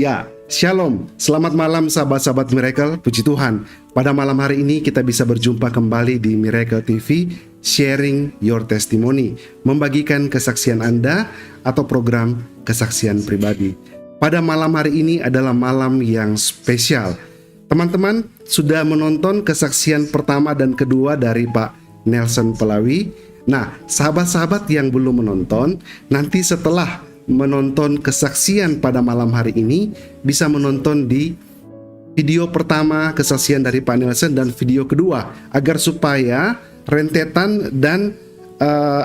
Ya, Shalom. Selamat malam sahabat-sahabat Miracle. Puji Tuhan. Pada malam hari ini kita bisa berjumpa kembali di Miracle TV, sharing your testimony, membagikan kesaksian Anda atau program kesaksian pribadi. Pada malam hari ini adalah malam yang spesial. Teman-teman sudah menonton kesaksian pertama dan kedua dari Pak Nelson Pelawi. Nah, sahabat-sahabat yang belum menonton, nanti setelah menonton kesaksian pada malam hari ini bisa menonton di video pertama kesaksian dari Pak Nelson dan video kedua, agar supaya rentetan dan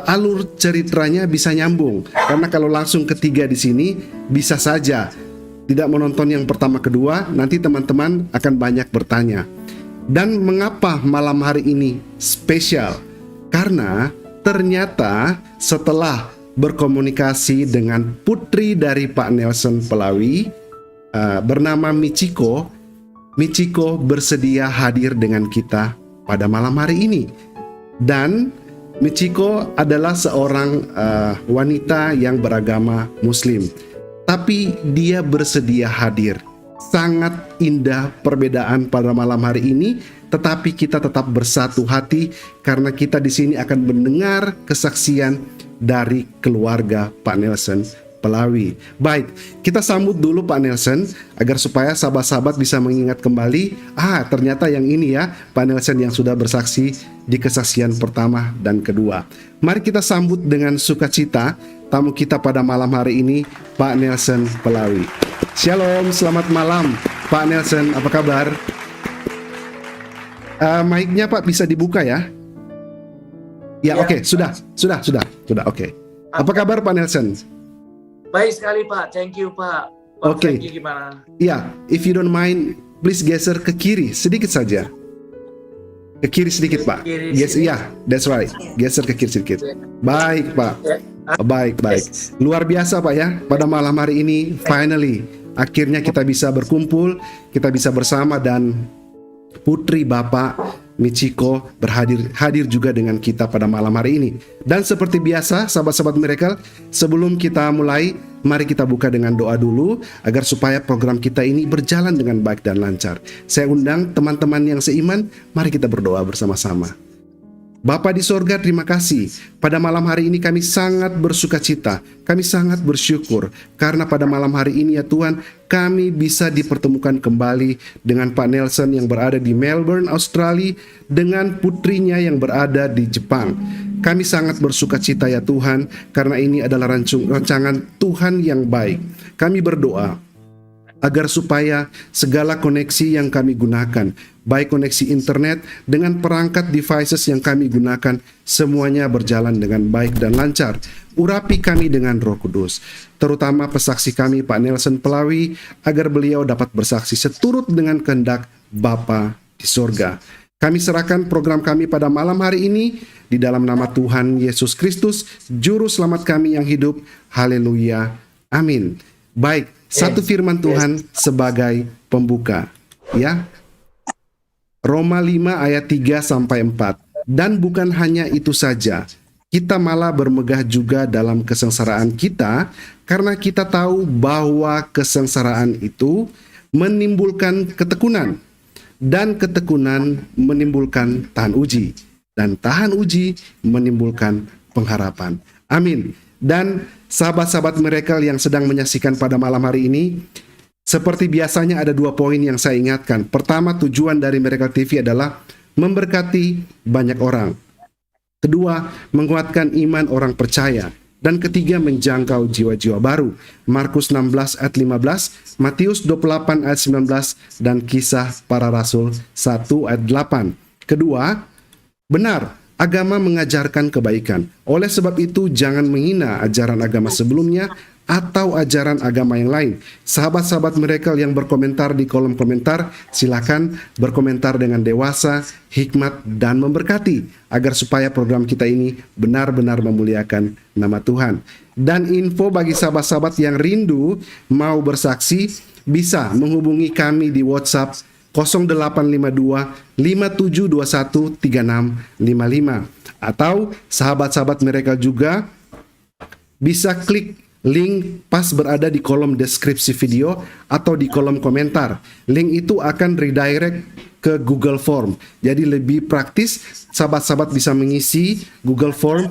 alur ceritanya bisa nyambung. Karena kalau langsung ketiga di sini bisa saja tidak menonton yang pertama kedua, nanti teman-teman akan banyak bertanya. Dan mengapa malam hari ini spesial? Karena ternyata setelah berkomunikasi dengan putri dari Pak Nelson Pelawi bernama Michiko bersedia hadir dengan kita pada malam hari ini. Dan Michiko adalah seorang wanita yang beragama Muslim, tapi dia bersedia hadir. Sangat indah perbedaan pada malam hari ini, tetapi kita tetap bersatu hati karena kita di sini akan mendengar kesaksian dari keluarga Pak Nelson Pelawi. Baik, kita sambut dulu Pak Nelson agar supaya sahabat-sahabat bisa mengingat kembali, ternyata yang ini ya Pak Nelson yang sudah bersaksi di kesaksian pertama dan kedua. Mari kita sambut dengan sukacita tamu kita pada malam hari ini, Pak Nelson Pelawi. Shalom, selamat malam Pak Nelson, apa kabar? Mic-nya Pak bisa dibuka ya? Ya, oke, sudah, oke. Apa kabar Pak Nelson? Baik sekali Pak, thank you Pak. Oke. Gimana? Ya, if you don't mind, please geser ke kiri sedikit saja. Ke kiri sedikit Pak. Yes, ya, that's right. Geser ke kiri sedikit. Baik Pak. Baik. Luar biasa Pak ya. Pada malam hari ini, finally, akhirnya kita bisa berkumpul, kita bisa bersama dan putri Bapak Michiko hadir juga dengan kita pada malam hari ini. Dan seperti biasa, sahabat-sahabat Miracle, sebelum kita mulai, mari kita buka dengan doa dulu agar supaya program kita ini berjalan dengan baik dan lancar. Saya undang teman-teman yang seiman, mari kita berdoa bersama-sama. Bapa di sorga, terima kasih. Pada malam hari ini kami sangat bersukacita, kami sangat bersyukur karena pada malam hari ini ya Tuhan, kami bisa dipertemukan kembali dengan Pak Nelson yang berada di Melbourne, Australia, dengan putrinya yang berada di Jepang. Kami sangat bersukacita ya Tuhan, karena ini adalah rancangan Tuhan yang baik. Kami berdoa agar supaya segala koneksi yang kami gunakan, baik koneksi internet dengan perangkat devices yang kami gunakan, semuanya berjalan dengan baik dan lancar. Urapi kami dengan Roh Kudus, terutama pesaksi kami Pak Nelson Pelawi, agar beliau dapat bersaksi seturut dengan kehendak Bapa di sorga. Kami serahkan program kami pada malam hari ini di dalam nama Tuhan Yesus Kristus, Juru Selamat kami yang hidup. Haleluya. Amin. Baik, satu firman Tuhan sebagai pembuka, ya. Roma 5 ayat 3-4. Dan bukan hanya itu saja, kita malah bermegah juga dalam kesengsaraan kita, karena kita tahu bahwa kesengsaraan itu menimbulkan ketekunan, dan ketekunan menimbulkan tahan uji, dan tahan uji menimbulkan pengharapan. Amin. Dan sahabat-sahabat Miracle yang sedang menyaksikan pada malam hari ini, seperti biasanya ada 2 poin yang saya ingatkan. Pertama, tujuan dari Miracle TV adalah memberkati banyak orang. Kedua, menguatkan iman orang percaya. Dan ketiga, menjangkau jiwa-jiwa baru. Markus 16 ayat 15, Matius 28 ayat 19, dan Kisah Para Rasul 1 ayat 8. Kedua, benar, agama mengajarkan kebaikan. Oleh sebab itu, jangan menghina ajaran agama sebelumnya atau ajaran agama yang lain. Sahabat-sahabat Miracle yang berkomentar di kolom komentar, silakan berkomentar dengan dewasa, hikmat, dan memberkati, agar supaya program kita ini benar-benar memuliakan nama Tuhan. Dan info bagi sahabat-sahabat yang rindu mau bersaksi, bisa menghubungi kami di WhatsApp 0852 5721 3655. Atau sahabat-sahabat Miracle juga bisa klik link pas berada di kolom deskripsi video atau di kolom komentar. Link itu akan redirect ke Google Form. Jadi lebih praktis, sahabat-sahabat bisa mengisi Google Form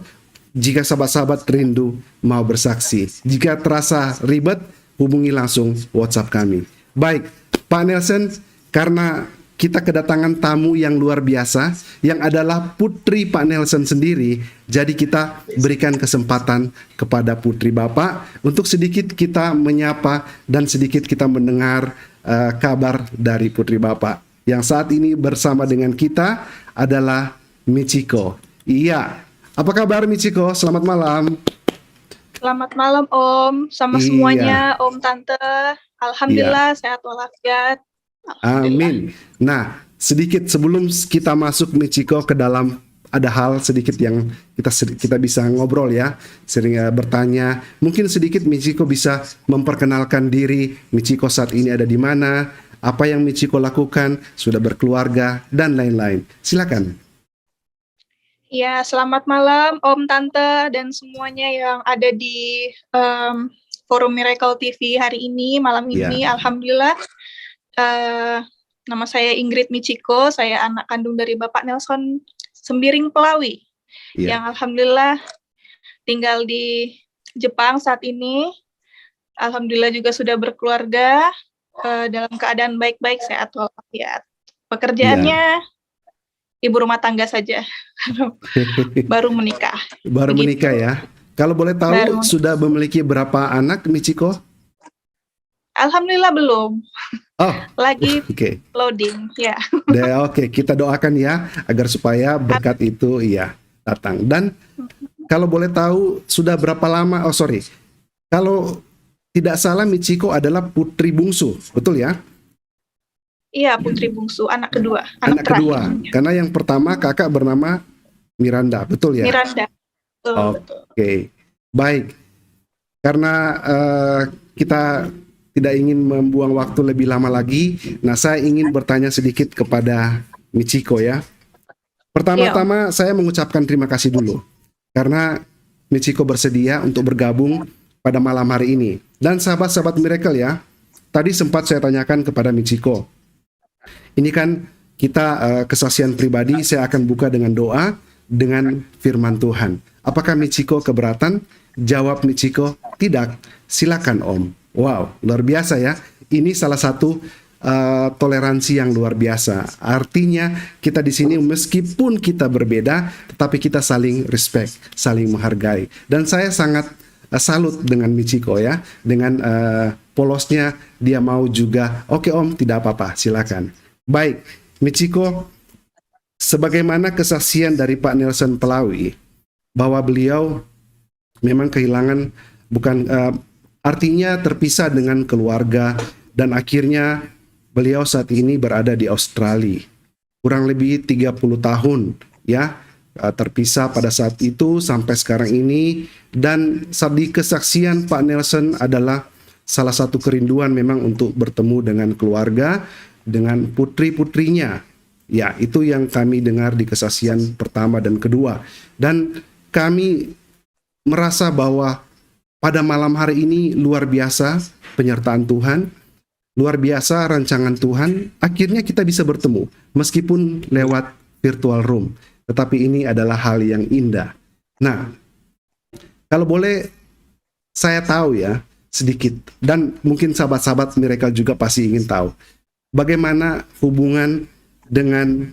jika sahabat-sahabat rindu mau bersaksi. Jika terasa ribet, hubungi langsung WhatsApp kami. Baik, Pak Nelson, karena kita kedatangan tamu yang luar biasa, yang adalah putri Pak Nelson sendiri. Jadi kita berikan kesempatan kepada putri Bapak untuk sedikit kita menyapa dan sedikit kita mendengar kabar dari putri Bapak. Yang saat ini bersama dengan kita adalah Michiko. Iya, apa kabar Michiko? Selamat malam. Selamat malam Om, sama semuanya Om Tante. Alhamdulillah sehat walafiat. Amin. Nah, sedikit sebelum kita masuk Michiko ke dalam, ada hal sedikit yang kita bisa ngobrol ya, sering bertanya. Mungkin sedikit Michiko bisa memperkenalkan diri. Michiko saat ini ada di mana? Apa yang Michiko lakukan? Sudah berkeluarga dan lain-lain. Silakan. Ya, selamat malam Om Tante dan semuanya yang ada di Forum Miracle TV hari ini, malam ini. Alhamdulillah. Nama saya Ingrid Michiko, saya anak kandung dari Bapak Nelson Sembiring Pelawi, yang alhamdulillah tinggal di Jepang saat ini. Alhamdulillah juga sudah berkeluarga dalam keadaan baik-baik, sehat walafiat. Pekerjaannya ibu rumah tangga saja, baru menikah. Baru menikah ya. Kalau boleh tahu sudah memiliki berapa anak Michiko? Alhamdulillah belum. Oh, lagi loading ya. Oke, kita doakan ya agar supaya berkat itu datang. Dan kalau boleh tahu sudah berapa lama? Kalau tidak salah Michiko adalah putri bungsu, betul ya? Iya, putri bungsu, anak kedua. Anak kedua, karena yang pertama kakak bernama Miranda, betul ya? Miranda. Oke, baik. Karena kita tidak ingin membuang waktu lebih lama lagi. Nah, saya ingin bertanya sedikit kepada Michiko ya. Pertama-tama saya mengucapkan terima kasih dulu karena Michiko bersedia untuk bergabung pada malam hari ini. Dan sahabat-sahabat Miracle ya, tadi sempat saya tanyakan kepada Michiko. Ini kan kita kesaksian pribadi, saya akan buka dengan doa dengan firman Tuhan. Apakah Michiko keberatan? Jawab Michiko, tidak. Silakan Om. Wow, luar biasa ya. Ini salah satu toleransi yang luar biasa. Artinya kita di sini meskipun kita berbeda, tetapi kita saling respect, saling menghargai. Dan saya sangat salut dengan Michiko ya, dengan polosnya dia mau juga. Oke Om, tidak apa-apa, silakan. Baik, Michiko, sebagaimana kesaksian dari Pak Nelson Pelawi bahwa beliau memang kehilangan artinya terpisah dengan keluarga dan akhirnya beliau saat ini berada di Australia. Kurang lebih 30 tahun ya terpisah pada saat itu sampai sekarang ini. Dan di kesaksian Pak Nelson adalah salah satu kerinduan memang untuk bertemu dengan keluarga, dengan putri-putrinya. Ya, itu yang kami dengar di kesaksian pertama dan kedua. Dan kami merasa bahwa pada malam hari ini luar biasa penyertaan Tuhan, luar biasa rancangan Tuhan. Akhirnya kita bisa bertemu meskipun lewat virtual room. Tetapi ini adalah hal yang indah. Nah, kalau boleh saya tahu ya sedikit, dan mungkin sahabat-sahabat Miracle juga pasti ingin tahu bagaimana hubungan dengan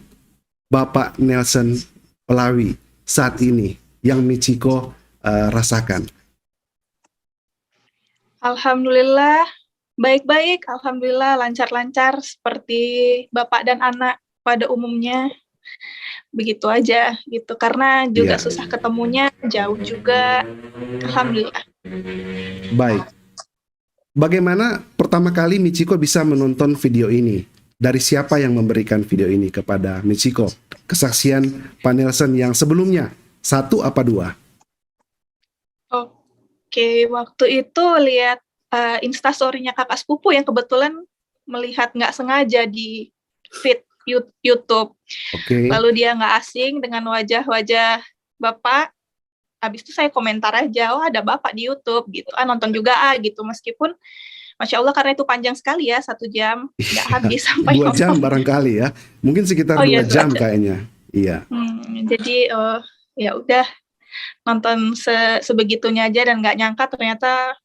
Bapak Nelson Pelawi saat ini yang Michiko rasakan. Alhamdulillah baik-baik, alhamdulillah lancar-lancar seperti bapak dan anak pada umumnya. Begitu aja gitu, karena juga susah ketemunya, jauh juga. Alhamdulillah. Baik. Bagaimana pertama kali Michiko bisa menonton video ini? Dari siapa yang memberikan video ini kepada Michiko? Kesaksian Pak Nelson yang sebelumnya, 1 apa 2? Oke, waktu itu lihat instastory-nya kakak sepupu yang kebetulan melihat nggak sengaja di feed YouTube. Okay. Lalu dia nggak asing dengan wajah-wajah Bapak. habis itu saya komentar aja, oh ada bapak di YouTube gitu, nonton juga gitu, meskipun Masya Allah karena itu panjang sekali ya, 1 jam nggak habis sampai 2 jam nonton. barangkali ya, mungkin sekitar Oh iya 2 jam 2 jam. kayaknya. Iya. Jadi ya udah nonton sebegitunya aja dan nggak nyangka ternyata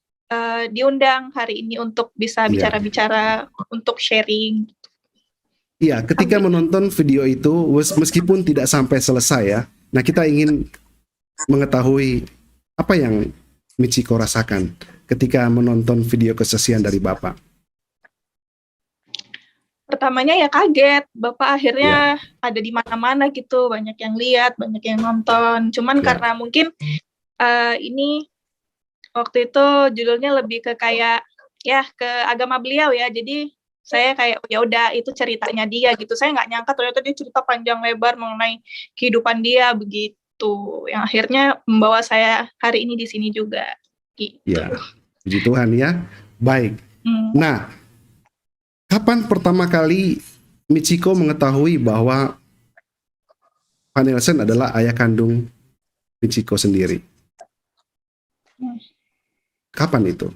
diundang hari ini untuk bisa Iya. bicara-bicara untuk sharing. Iya, ketika menonton video itu, meskipun tidak sampai selesai ya, nah kita ingin mengetahui apa yang Michiko rasakan ketika menonton video kesaksian dari Bapak. Pertamanya ya kaget, Bapak akhirnya Ya. ada di mana-mana gitu, banyak yang lihat, banyak yang nonton. Cuman Ya. karena mungkin ini waktu itu judulnya lebih ke kayak ya ke agama beliau ya, jadi saya kayak ya udah itu ceritanya dia gitu. Saya nggak nyangka ternyata dia cerita panjang lebar mengenai kehidupan dia begitu, yang akhirnya membawa saya hari ini di sini juga. Gitu. Ya, puji Tuhan ya. Baik. Nah, kapan pertama kali Michiko mengetahui bahwa Pak Nelson adalah ayah kandung Michiko sendiri? Kapan itu?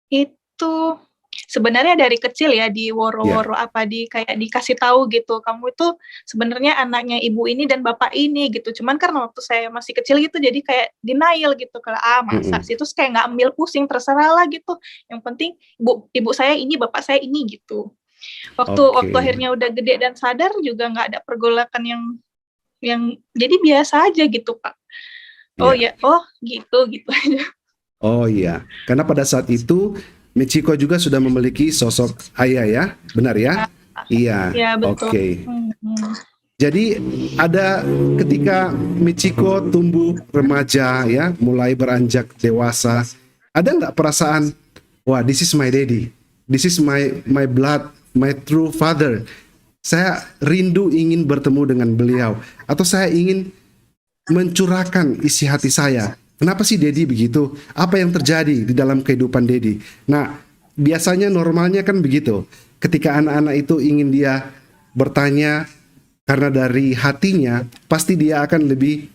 Itu sebenarnya dari kecil ya, di woro-woro kayak dikasih tahu gitu, kamu itu sebenarnya anaknya ibu ini dan bapak ini gitu. Cuman karena waktu saya masih kecil gitu, jadi kayak denial gitu, kalau masa sih, terus kayak nggak ambil pusing, terserah lah gitu. Yang penting ibu saya ini, bapak saya ini gitu. Waktu akhirnya udah gede dan sadar juga nggak ada pergolakan yang jadi biasa aja gitu Pak. Gitu aja. Oh iya, karena pada saat itu Michiko juga sudah memiliki sosok ayah ya, benar ya? Iya. Ya, betul. Oke. Jadi ada ketika Michiko tumbuh remaja ya, mulai beranjak dewasa, ada nggak perasaan, wah this is my daddy, this is my blood, my true father. Saya rindu ingin bertemu dengan beliau, atau saya ingin mencurahkan isi hati saya. Kenapa sih Dedi begitu? Apa yang terjadi di dalam kehidupan Dedi? Nah, biasanya normalnya kan begitu. Ketika anak-anak itu ingin dia bertanya karena dari hatinya, pasti dia akan lebih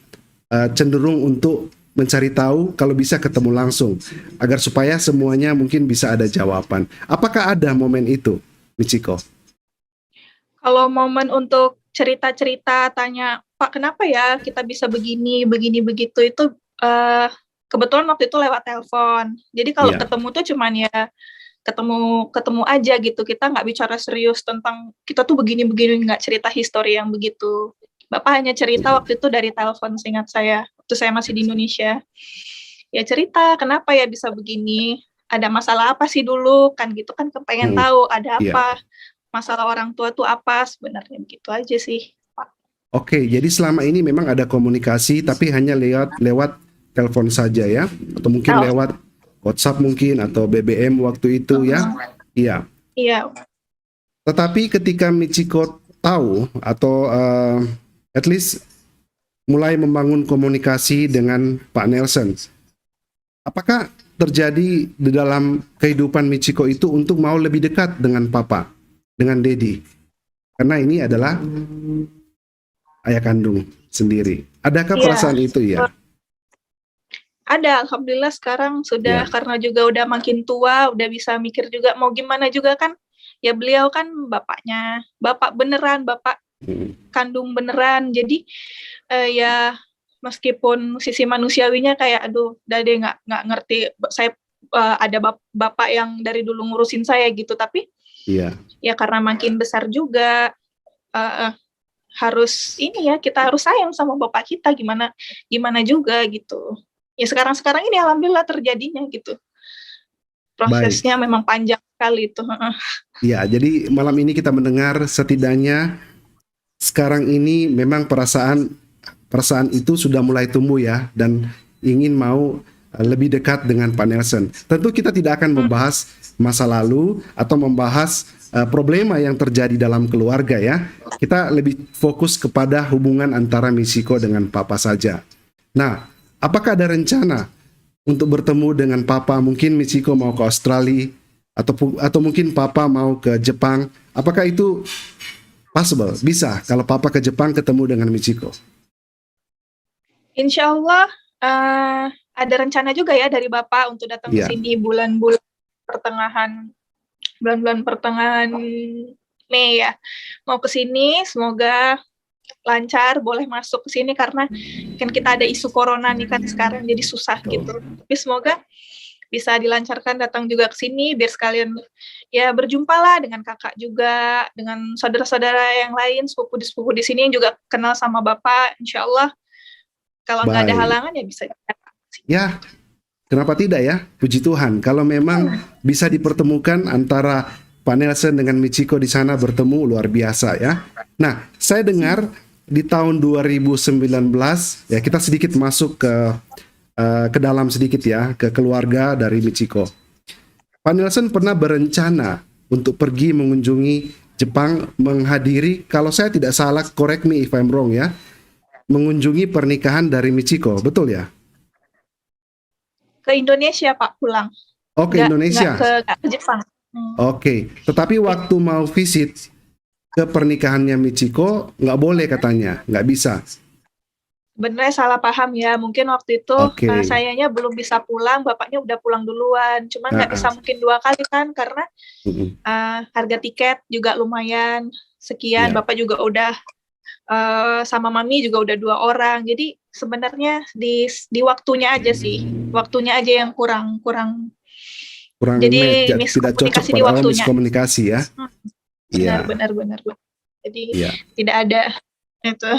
cenderung untuk mencari tahu, kalau bisa ketemu langsung, agar supaya semuanya mungkin bisa ada jawaban. Apakah ada momen itu, Michiko? Kalau momen untuk cerita-cerita, tanya, Pak kenapa ya kita bisa begini begitu, itu kebetulan waktu itu lewat telepon. Jadi kalau ketemu tuh cuman ya ketemu aja gitu. Kita nggak bicara serius tentang kita tuh begini, nggak cerita histori yang begitu. Bapak hanya cerita waktu itu dari telepon, seingat saya. Waktu saya masih di Indonesia. Ya cerita, kenapa ya bisa begini? Ada masalah apa sih dulu? Kan gitu kan kepengen tahu ada apa. Masalah orang tua tuh apa sebenarnya, begitu aja sih, Pak. Oke, jadi selama ini memang ada komunikasi, tapi hanya lewat telepon saja ya, atau mungkin lewat WhatsApp mungkin, atau BBM waktu itu ya. Iya. Iya. Tetapi ketika Michiko tahu atau at least mulai membangun komunikasi dengan Pak Nelson, apakah terjadi di dalam kehidupan Michiko itu untuk mau lebih dekat dengan Papa, dengan Dedi? Karena ini adalah ayah kandung sendiri. Adakah perasaan itu ya? Ada, alhamdulillah sekarang sudah, karena juga udah makin tua, udah bisa mikir juga mau gimana juga kan. Ya beliau kan bapaknya, bapak beneran, bapak kandung beneran. Jadi ya meskipun sisi manusiawinya kayak aduh, udah deh nggak ngerti. Saya ada bapak yang dari dulu ngurusin saya gitu, tapi ya karena makin besar juga harus ini ya, kita harus sayang sama bapak kita, gimana juga gitu. Ya sekarang ini alhamdulillah terjadinya gitu. Prosesnya memang panjang sekali itu. Ya, jadi malam ini kita mendengar setidaknya sekarang ini memang perasaan itu sudah mulai tumbuh ya, dan ingin mau lebih dekat dengan Pak Nelson. Tentu kita tidak akan membahas masa lalu atau membahas problema yang terjadi dalam keluarga ya. Kita lebih fokus kepada hubungan antara Michiko dengan Papa saja. Nah, apakah ada rencana untuk bertemu dengan Papa? Mungkin Michiko mau ke Australia, atau mungkin Papa mau ke Jepang. Apakah itu possible? Bisa kalau Papa ke Jepang ketemu dengan Michiko? Insya Allah Ada rencana juga ya dari Bapak untuk datang ke sini bulan-bulan pertengahan Mei ya. Mau ke sini, semoga lancar, boleh masuk ke sini karena kan kita ada isu corona nih kan sekarang jadi susah gitu. Tapi semoga bisa dilancarkan datang juga ke sini biar sekalian ya berjumpa lah dengan kakak juga, dengan saudara-saudara yang lain, sepupu di sini yang juga kenal sama Bapak. Insya Allah kalau nggak ada halangan ya bisa. Ya, kenapa tidak ya? Puji Tuhan. Kalau memang bisa dipertemukan antara Pak Nelson dengan Michiko di sana bertemu, luar biasa ya. Nah, saya dengar di tahun 2019 ya, kita sedikit masuk ke dalam sedikit ya, ke keluarga dari Michiko. Pak Nelson pernah berencana untuk pergi mengunjungi Jepang, menghadiri, kalau saya tidak salah, correct me if I'm wrong ya, mengunjungi pernikahan dari Michiko, betul ya? Ke Indonesia Pak pulang. Oh, ke Indonesia. Nggak ke Jepang. Oke, tetapi waktu mau visit ke pernikahannya Michiko nggak boleh katanya, nggak bisa. Sebenarnya salah paham ya, mungkin waktu itu sayanya belum bisa pulang, bapaknya udah pulang duluan, cuman nggak bisa mungkin 2 kali kan karena harga tiket juga lumayan sekian, bapak juga udah sama mami juga udah 2 orang, jadi sebenarnya di waktunya aja sih, waktunya aja yang kurang jadi tidak cocok pada miskomunikasi ya. Benar. Jadi tidak ada itu.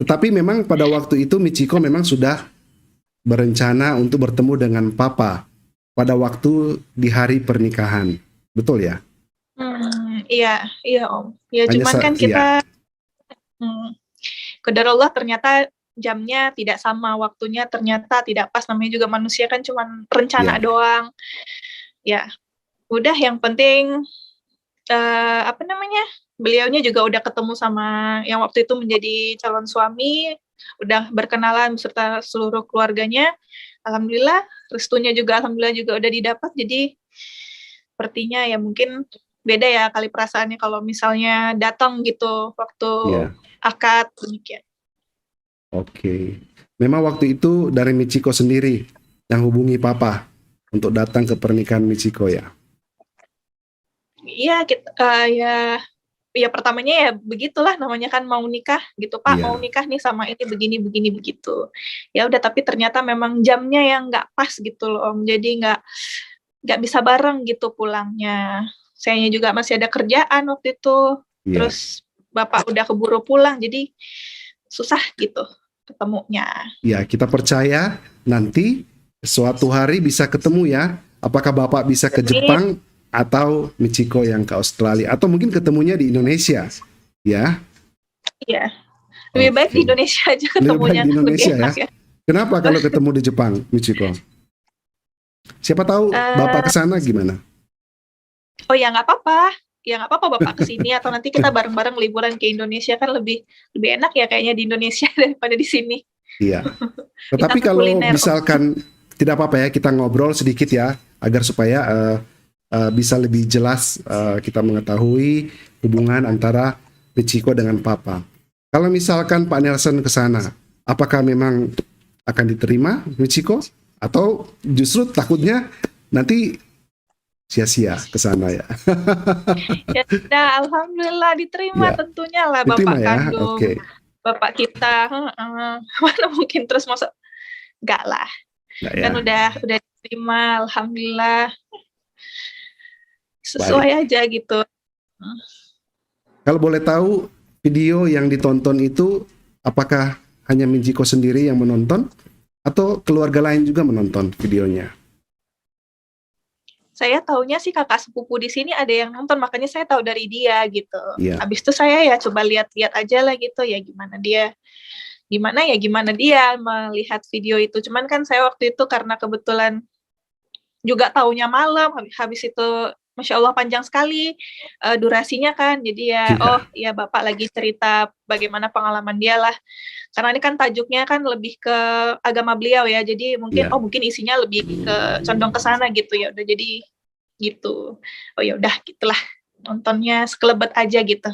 Tetapi memang pada waktu itu Michiko memang sudah berencana untuk bertemu dengan Papa pada waktu di hari pernikahan, betul ya? Iya Om. Ya cuman kan kita qadarullah ternyata jamnya tidak sama, waktunya ternyata tidak pas, namanya juga manusia kan cuman rencana doang. Ya, udah yang penting beliaunya juga udah ketemu sama yang waktu itu menjadi calon suami, udah berkenalan beserta seluruh keluarganya. Alhamdulillah, restunya juga alhamdulillah juga udah didapat. Jadi sepertinya ya mungkin beda ya kali perasaannya kalau misalnya datang gitu waktu akad demikian. Oke. Memang waktu itu dari Michiko sendiri yang hubungi Papa untuk datang ke pernikahan Michiko ya. Iya, ya pertamanya ya begitulah namanya kan mau nikah gitu Pak, mau nikah nih sama ini begini begitu. Ya udah tapi ternyata memang jamnya yang nggak pas gitu loh Om. Jadi nggak bisa bareng gitu pulangnya. Sayanya juga masih ada kerjaan waktu itu. Terus Bapak udah keburu pulang jadi susah gitu ketemunya. Ya, kita percaya nanti suatu hari bisa ketemu ya. Apakah Bapak bisa ke Jepang atau Michiko yang ke Australia atau mungkin ketemunya di Indonesia ya? Iya, lebih baik di Indonesia aja ketemunya. Lebih baik di Indonesia ya? Kenapa kalau ketemu di Jepang, Michiko? Siapa tahu Bapak kesana gimana? Oh ya nggak apa-apa Bapak kesini atau nanti kita bareng-bareng liburan ke Indonesia kan lebih enak ya kayaknya di Indonesia daripada di sini. Iya. Tetapi kalau misalkan tidak apa-apa ya kita ngobrol sedikit ya agar supaya bisa lebih jelas kita mengetahui hubungan antara Michiko dengan Papa. Kalau misalkan Pak Nelson ke sana, apakah memang akan diterima Michiko atau justru takutnya nanti sia-sia ke sana ya? Ya, alhamdulillah diterima tentunya lah Bapak kandung. Bapak kita mana mungkin terus masuk enggak lah. Kan udah diterima alhamdulillah. Sesuai aja gitu. Kalau boleh tahu video yang ditonton itu apakah hanya Michiko sendiri yang menonton atau keluarga lain juga menonton videonya? Saya taunya sih kakak sepupu di sini ada yang nonton, makanya saya tahu dari dia gitu. Habis itu saya ya coba lihat-lihat aja lah gitu ya gimana dia melihat video itu. Cuman kan saya waktu itu karena kebetulan juga taunya malam, habis itu Masya Allah panjang sekali durasinya kan, jadi ya Bapak lagi cerita bagaimana pengalaman dia lah, karena ini kan tajuknya kan lebih ke agama beliau ya, jadi mungkin mungkin isinya lebih ke condong ke sana gitu ya, udah jadi gitu, oh ya udah gitulah nontonnya sekelebet aja gitu.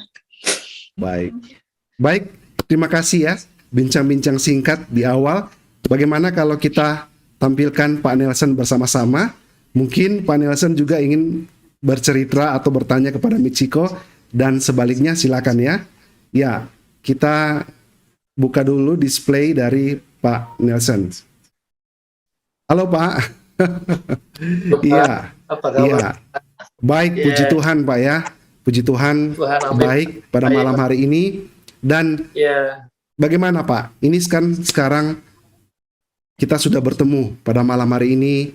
Baik, terima kasih ya bincang-bincang singkat di awal Bagaimana kalau kita tampilkan Pak Nelson bersama-sama? Mungkin Pak Nelson juga ingin bercerita atau bertanya kepada Michiko, dan sebaliknya silakan ya. Ya, kita buka dulu display dari Pak Nelson. Halo Pak. Iya. Apa kabar? Iya. Baik, puji Tuhan Pak ya. Puji Tuhan, baik pada malam hari ini. Dan bagaimana Pak? Ini kan sekarang kita sudah bertemu pada malam hari ini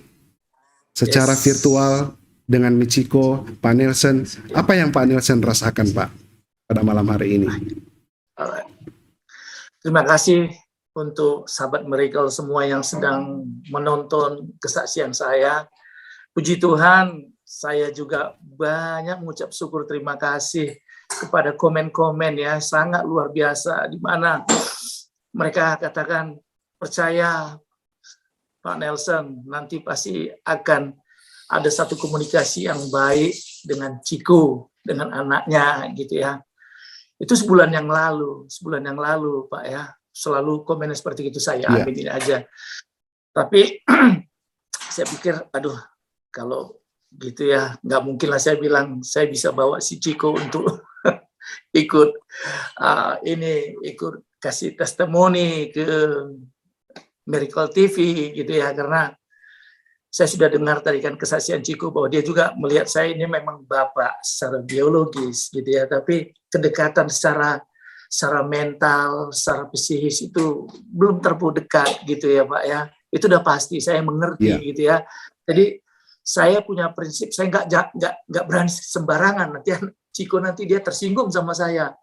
secara virtual dengan Michiko, Pak Nelson. Apa yang Pak Nelson rasakan Pak pada malam hari ini? Terima kasih untuk sahabat Miracle semua yang sedang menonton kesaksian saya. Puji Tuhan, saya juga banyak mengucap syukur terima kasih kepada komen-komen ya, sangat luar biasa, di mana mereka katakan, percaya Pak Nelson, nanti pasti akan ada satu komunikasi yang baik dengan Ciko, dengan anaknya gitu ya. Itu sebulan yang lalu Pak ya, selalu komen seperti itu, saya aminin aja. Tapi saya pikir, aduh, kalau gitu ya, nggak mungkin lah saya bilang saya bisa bawa si Ciko untuk ikut ikut kasih testimoni ke Miracle TV gitu ya, karena saya sudah dengar tadi kan kesaksian Ciko bahwa dia juga melihat saya ini memang bapak secara biologis gitu ya, tapi kedekatan secara mental, secara psikis itu belum terlalu dekat gitu ya Pak ya. Itu udah pasti, saya mengerti gitu ya. Jadi saya punya prinsip, saya nggak berani sembarangan, nanti Ciko nanti dia tersinggung sama saya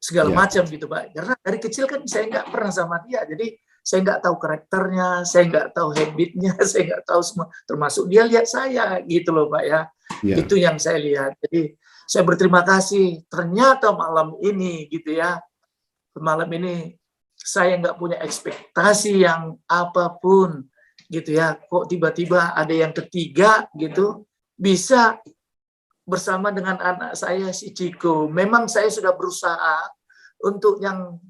segala macam gitu Pak. Karena dari kecil kan saya nggak pernah sama dia, jadi saya nggak tahu karakternya, saya nggak tahu habitnya, saya nggak tahu semua, termasuk dia lihat saya gitu loh Pak ya. Itu yang saya lihat. Jadi saya berterima kasih. Ternyata malam ini gitu ya, malam ini saya nggak punya ekspektasi yang apapun gitu ya, kok tiba-tiba ada yang ketiga gitu bisa bersama dengan anak saya si Ciko. Memang saya sudah berusaha untuk yang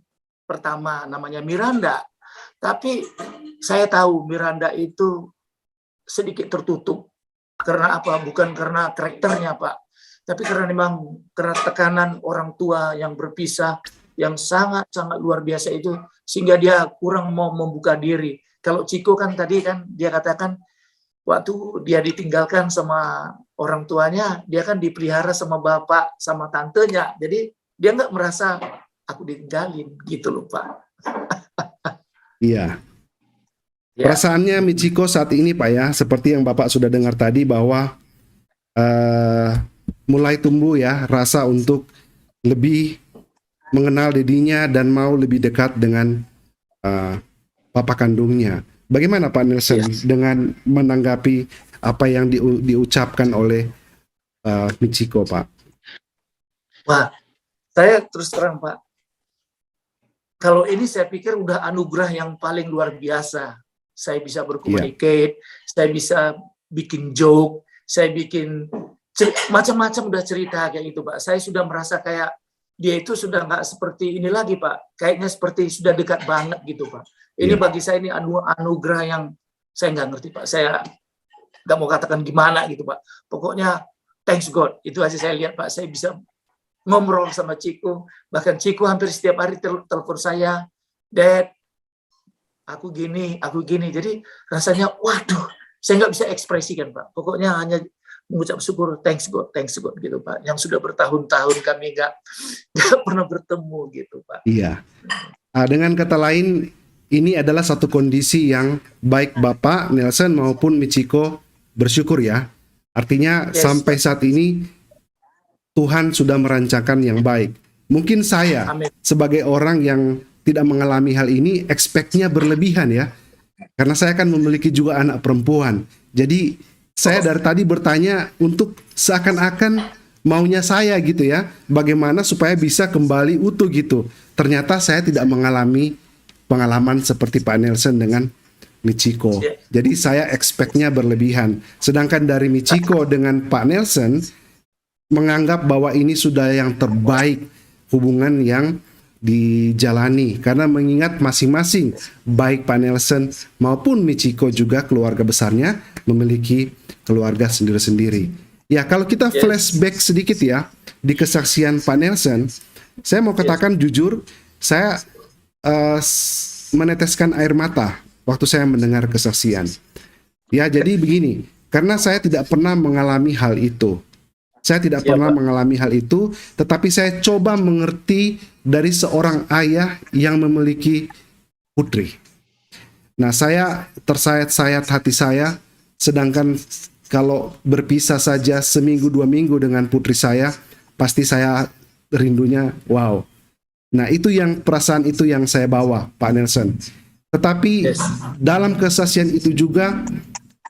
pertama namanya Miranda, tapi saya tahu Miranda itu sedikit tertutup. Karena apa? Bukan karena karakternya Pak, tapi karena memang karena tekanan orang tua yang berpisah yang sangat-sangat luar biasa itu, sehingga dia kurang mau membuka diri. Kalau Ciko kan tadi kan dia katakan waktu dia ditinggalkan sama orang tuanya, dia kan dipelihara sama bapak, sama tantenya. Jadi dia nggak merasa aku ditinggalin gitu loh Pak. Iya. Perasaannya Michiko saat ini Pak ya, seperti yang Bapak sudah dengar tadi bahwa mulai tumbuh ya rasa untuk lebih mengenal dirinya dan mau lebih dekat dengan bapak kandungnya. Bagaimana Pak Nelson dengan menanggapi apa yang diucapkan oleh Michiko Pak? Wah, saya terus terang Pak, kalau ini saya pikir udah anugerah yang paling luar biasa. Saya bisa berkomunikasi, saya bisa bikin joke, saya bikin macam-macam udah cerita kayak gitu Pak. Saya sudah merasa kayak dia itu sudah nggak seperti ini lagi Pak, kayaknya seperti sudah dekat banget gitu Pak. Ini bagi saya ini anugerah yang saya nggak ngerti Pak, saya nggak mau katakan gimana gitu Pak. Pokoknya thanks God, itu aja saya lihat Pak. Saya bisa ngobrol sama Ciko, bahkan Ciko hampir setiap hari telepon saya, Dad, aku gini. Jadi rasanya waduh, saya nggak bisa ekspresikan Pak. Pokoknya hanya mengucap syukur, thanks God gitu Pak. Yang sudah bertahun-tahun kami nggak pernah bertemu gitu Pak. Iya. Dengan kata lain, ini adalah satu kondisi yang baik Bapak Nelson maupun Michiko bersyukur ya. Artinya sampai saat ini Tuhan sudah merancangkan yang baik. Mungkin saya sebagai orang yang tidak mengalami hal ini, expect-nya berlebihan ya. Karena saya kan memiliki juga anak perempuan. Jadi saya dari tadi bertanya untuk seakan-akan maunya saya gitu ya, bagaimana supaya bisa kembali utuh gitu. Ternyata saya tidak mengalami pengalaman seperti Pak Nelson dengan Michiko. Jadi saya expect-nya berlebihan. Sedangkan dari Michiko dengan Pak Nelson menganggap bahwa ini sudah yang terbaik, hubungan yang dijalani, karena mengingat masing-masing baik Pak Nelson maupun Michiko juga keluarga besarnya memiliki keluarga sendiri-sendiri. Ya, kalau kita flashback sedikit ya di kesaksian Pak Nelson, saya mau katakan jujur, saya meneteskan air mata waktu saya mendengar kesaksian. Ya, jadi begini, karena saya tidak pernah mengalami hal itu. Saya tidak pernah mengalami hal itu, tetapi saya coba mengerti dari seorang ayah yang memiliki putri. Nah, saya tersayat-sayat hati saya, sedangkan kalau berpisah saja seminggu 2 minggu dengan putri saya, pasti saya rindunya, wow. Nah, itu yang perasaan itu yang saya bawa, Pak Nelson. Tetapi dalam kesaksian itu juga,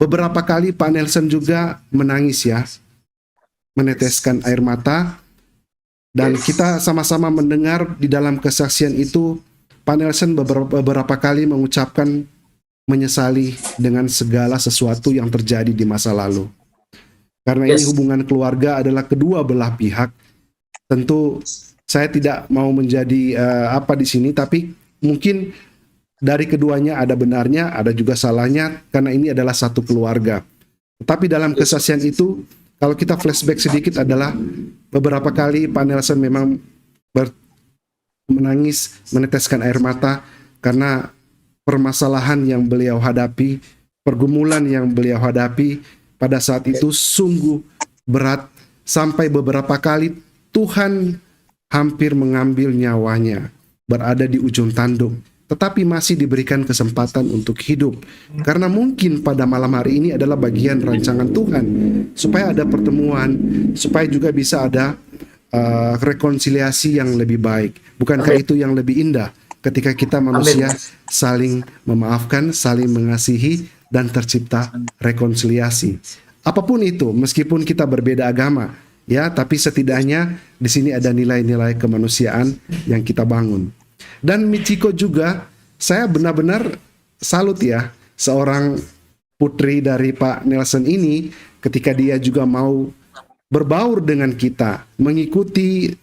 beberapa kali Pak Nelson juga menangis ya, meneteskan air mata, dan kita sama-sama mendengar di dalam kesaksian itu Pak Nelson beberapa kali mengucapkan menyesali dengan segala sesuatu yang terjadi di masa lalu. Karena ini hubungan keluarga adalah kedua belah pihak. Tentu saya tidak mau menjadi apa di sini, tapi mungkin dari keduanya ada benarnya, ada juga salahnya, karena ini adalah satu keluarga. Tetapi dalam kesaksian itu, kalau kita flashback sedikit adalah beberapa kali Pak Nelson memang menangis, meneteskan air mata karena permasalahan yang beliau hadapi, pergumulan yang beliau hadapi pada saat itu sungguh berat, sampai beberapa kali Tuhan hampir mengambil nyawanya, berada di ujung tanduk, tetapi masih diberikan kesempatan untuk hidup. Karena mungkin pada malam hari ini adalah bagian rancangan Tuhan, supaya ada pertemuan, supaya juga bisa ada rekonsiliasi yang lebih baik. Bukankah itu yang lebih indah ketika kita manusia saling memaafkan, saling mengasihi, dan tercipta rekonsiliasi. Apapun itu, meskipun kita berbeda agama, ya, tapi setidaknya di sini ada nilai-nilai kemanusiaan yang kita bangun. Dan Michiko juga, saya benar-benar salut ya, seorang putri dari Pak Nelson ini, ketika dia juga mau berbaur dengan kita, mengikuti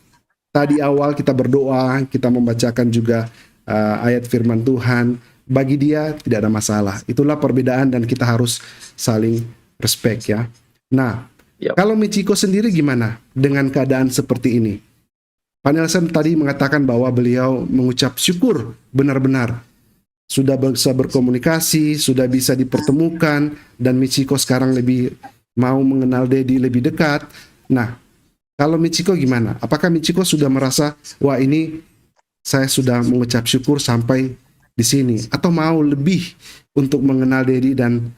tadi awal kita berdoa, kita membacakan juga ayat firman Tuhan, bagi dia tidak ada masalah. Itulah perbedaan dan kita harus saling respect ya. Nah, kalau Michiko sendiri gimana dengan keadaan seperti ini? Pak Nelson tadi mengatakan bahwa beliau mengucap syukur benar-benar sudah bisa berkomunikasi, sudah bisa dipertemukan, dan Michiko sekarang lebih mau mengenal Dedi lebih dekat. Nah, kalau Michiko gimana? Apakah Michiko sudah merasa, wah ini saya sudah mengucap syukur sampai di sini, atau mau lebih untuk mengenal Dedi dan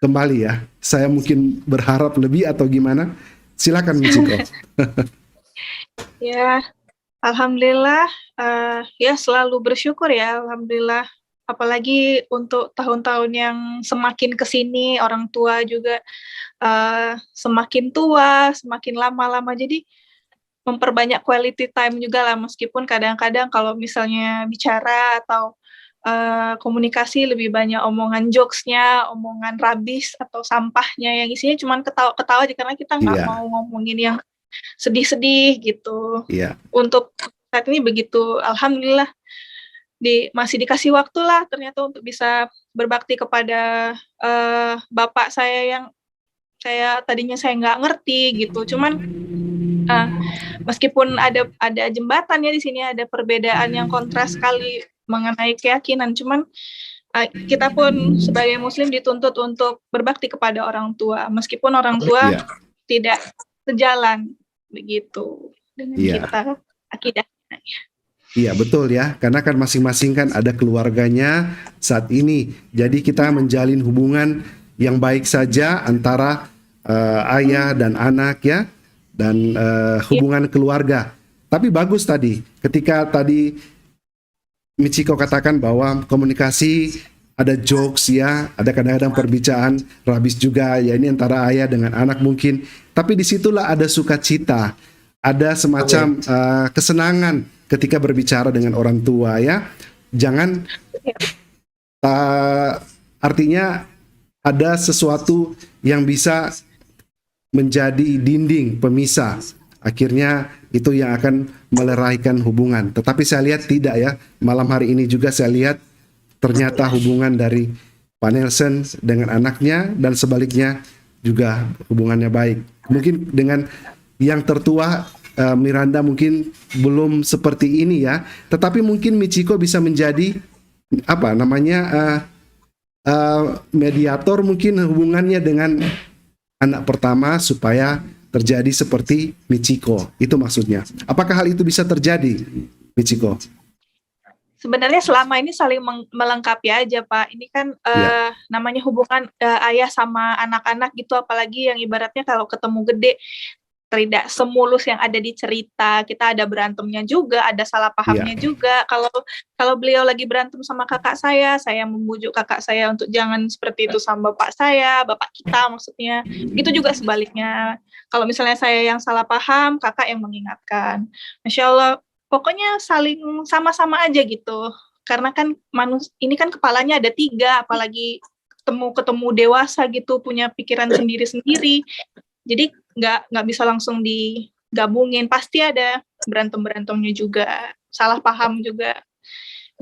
kembali ya? Saya mungkin berharap lebih atau gimana? Silakan Michiko. Ya, alhamdulillah, ya selalu bersyukur ya, alhamdulillah. Apalagi untuk tahun-tahun yang semakin kesini, orang tua juga semakin tua, semakin lama-lama, jadi memperbanyak quality time juga lah, meskipun kadang-kadang kalau misalnya bicara atau komunikasi lebih banyak omongan jokesnya, omongan rabis atau sampahnya yang isinya cuma ketawa-ketawa aja, karena kita nggak mau ngomongin yang sedih-sedih gitu. Untuk saat ini begitu, alhamdulillah masih dikasih waktu lah ternyata untuk bisa berbakti kepada bapak saya yang tadinya saya nggak ngerti gitu. Cuman meskipun ada jembatan ya di sini, ada perbedaan yang kontras sekali mengenai keyakinan, cuman kita pun sebagai muslim dituntut untuk berbakti kepada orang tua, meskipun orang tua tidak sejalan begitu dengan kita akidahnya. Iya betul ya, karena kan masing-masing kan ada keluarganya saat ini, jadi kita menjalin hubungan yang baik saja antara ayah dan anak ya, dan hubungan keluarga. Tapi bagus tadi, ketika tadi Michiko katakan bahwa komunikasi ada jokes ya, ada kadang-kadang perbicaraan rabis juga ya, ini antara ayah dengan anak mungkin. Tapi disitulah ada sukacita, ada semacam kesenangan ketika berbicara dengan orang tua ya. Jangan artinya ada sesuatu yang bisa menjadi dinding pemisah akhirnya itu yang akan meleraikan hubungan. Tetapi saya lihat tidak ya, malam hari ini juga saya lihat ternyata hubungan dari Pak Nelson dengan anaknya dan sebaliknya juga hubungannya baik. Mungkin dengan yang tertua Miranda mungkin belum seperti ini ya, tetapi mungkin Michiko bisa menjadi apa namanya mediator mungkin hubungannya dengan anak pertama supaya terjadi seperti Michiko. Itu maksudnya. Apakah hal itu bisa terjadi, Michiko? Sebenarnya selama ini saling melengkapi aja, Pak. Ini kan namanya hubungan ayah sama anak-anak gitu, apalagi yang ibaratnya kalau ketemu gede tidak semulus yang ada di cerita. Kita ada berantemnya juga, ada salah pahamnya juga. Kalau beliau lagi berantem sama kakak saya membujuk kakak saya untuk jangan seperti itu sama bapak kita maksudnya. Itu juga sebaliknya. Kalau misalnya saya yang salah paham, kakak yang mengingatkan. Masya Allah, pokoknya saling sama-sama aja gitu. Karena kan ini kan kepalanya ada 3, apalagi ketemu dewasa gitu, punya pikiran sendiri-sendiri. Jadi nggak bisa langsung digabungin, pasti ada berantemnya juga, salah paham juga,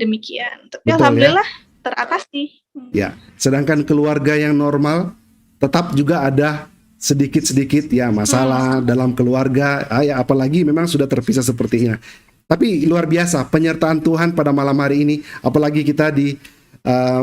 demikian. Tapi betul, alhamdulillah teratasi. Ya, sedangkan keluarga yang normal tetap juga ada sedikit-sedikit ya masalah dalam keluarga, ya apalagi memang sudah terpisah seperti ini. Tapi luar biasa penyertaan Tuhan pada malam hari ini, apalagi kita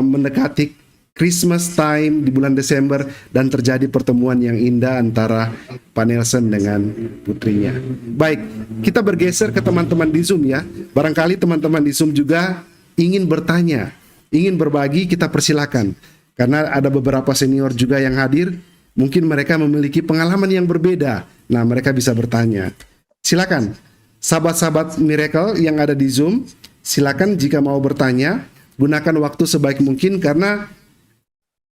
mendekati Christmas time di bulan Desember dan terjadi pertemuan yang indah antara Pak Nelson dengan putrinya. Baik, kita bergeser ke teman-teman di Zoom ya. Barangkali teman-teman di Zoom juga ingin bertanya, ingin berbagi, kita persilakan. Karena ada beberapa senior juga yang hadir, mungkin mereka memiliki pengalaman yang berbeda. Nah, mereka bisa bertanya. Silakan, sahabat-sahabat Miracle yang ada di Zoom, silakan jika mau bertanya, gunakan waktu sebaik mungkin karena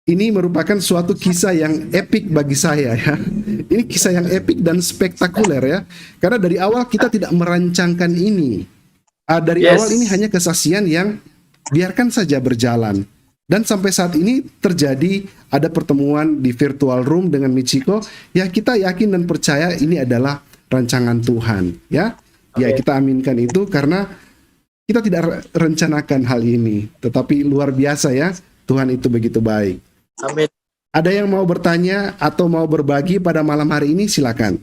ini merupakan suatu kisah yang epik bagi saya ya. Ini kisah yang epik dan spektakuler ya. Karena dari awal kita tidak merancangkan ini. Dari awal ini hanya kesaksian yang biarkan saja berjalan. Dan sampai saat ini terjadi ada pertemuan di virtual room dengan Michiko. Ya kita yakin dan percaya ini adalah rancangan Tuhan ya. Ya kita aminkan itu karena kita tidak rencanakan hal ini. Tetapi luar biasa ya. Tuhan itu begitu baik. Amin. Ada yang mau bertanya atau mau berbagi pada malam hari ini, silakan.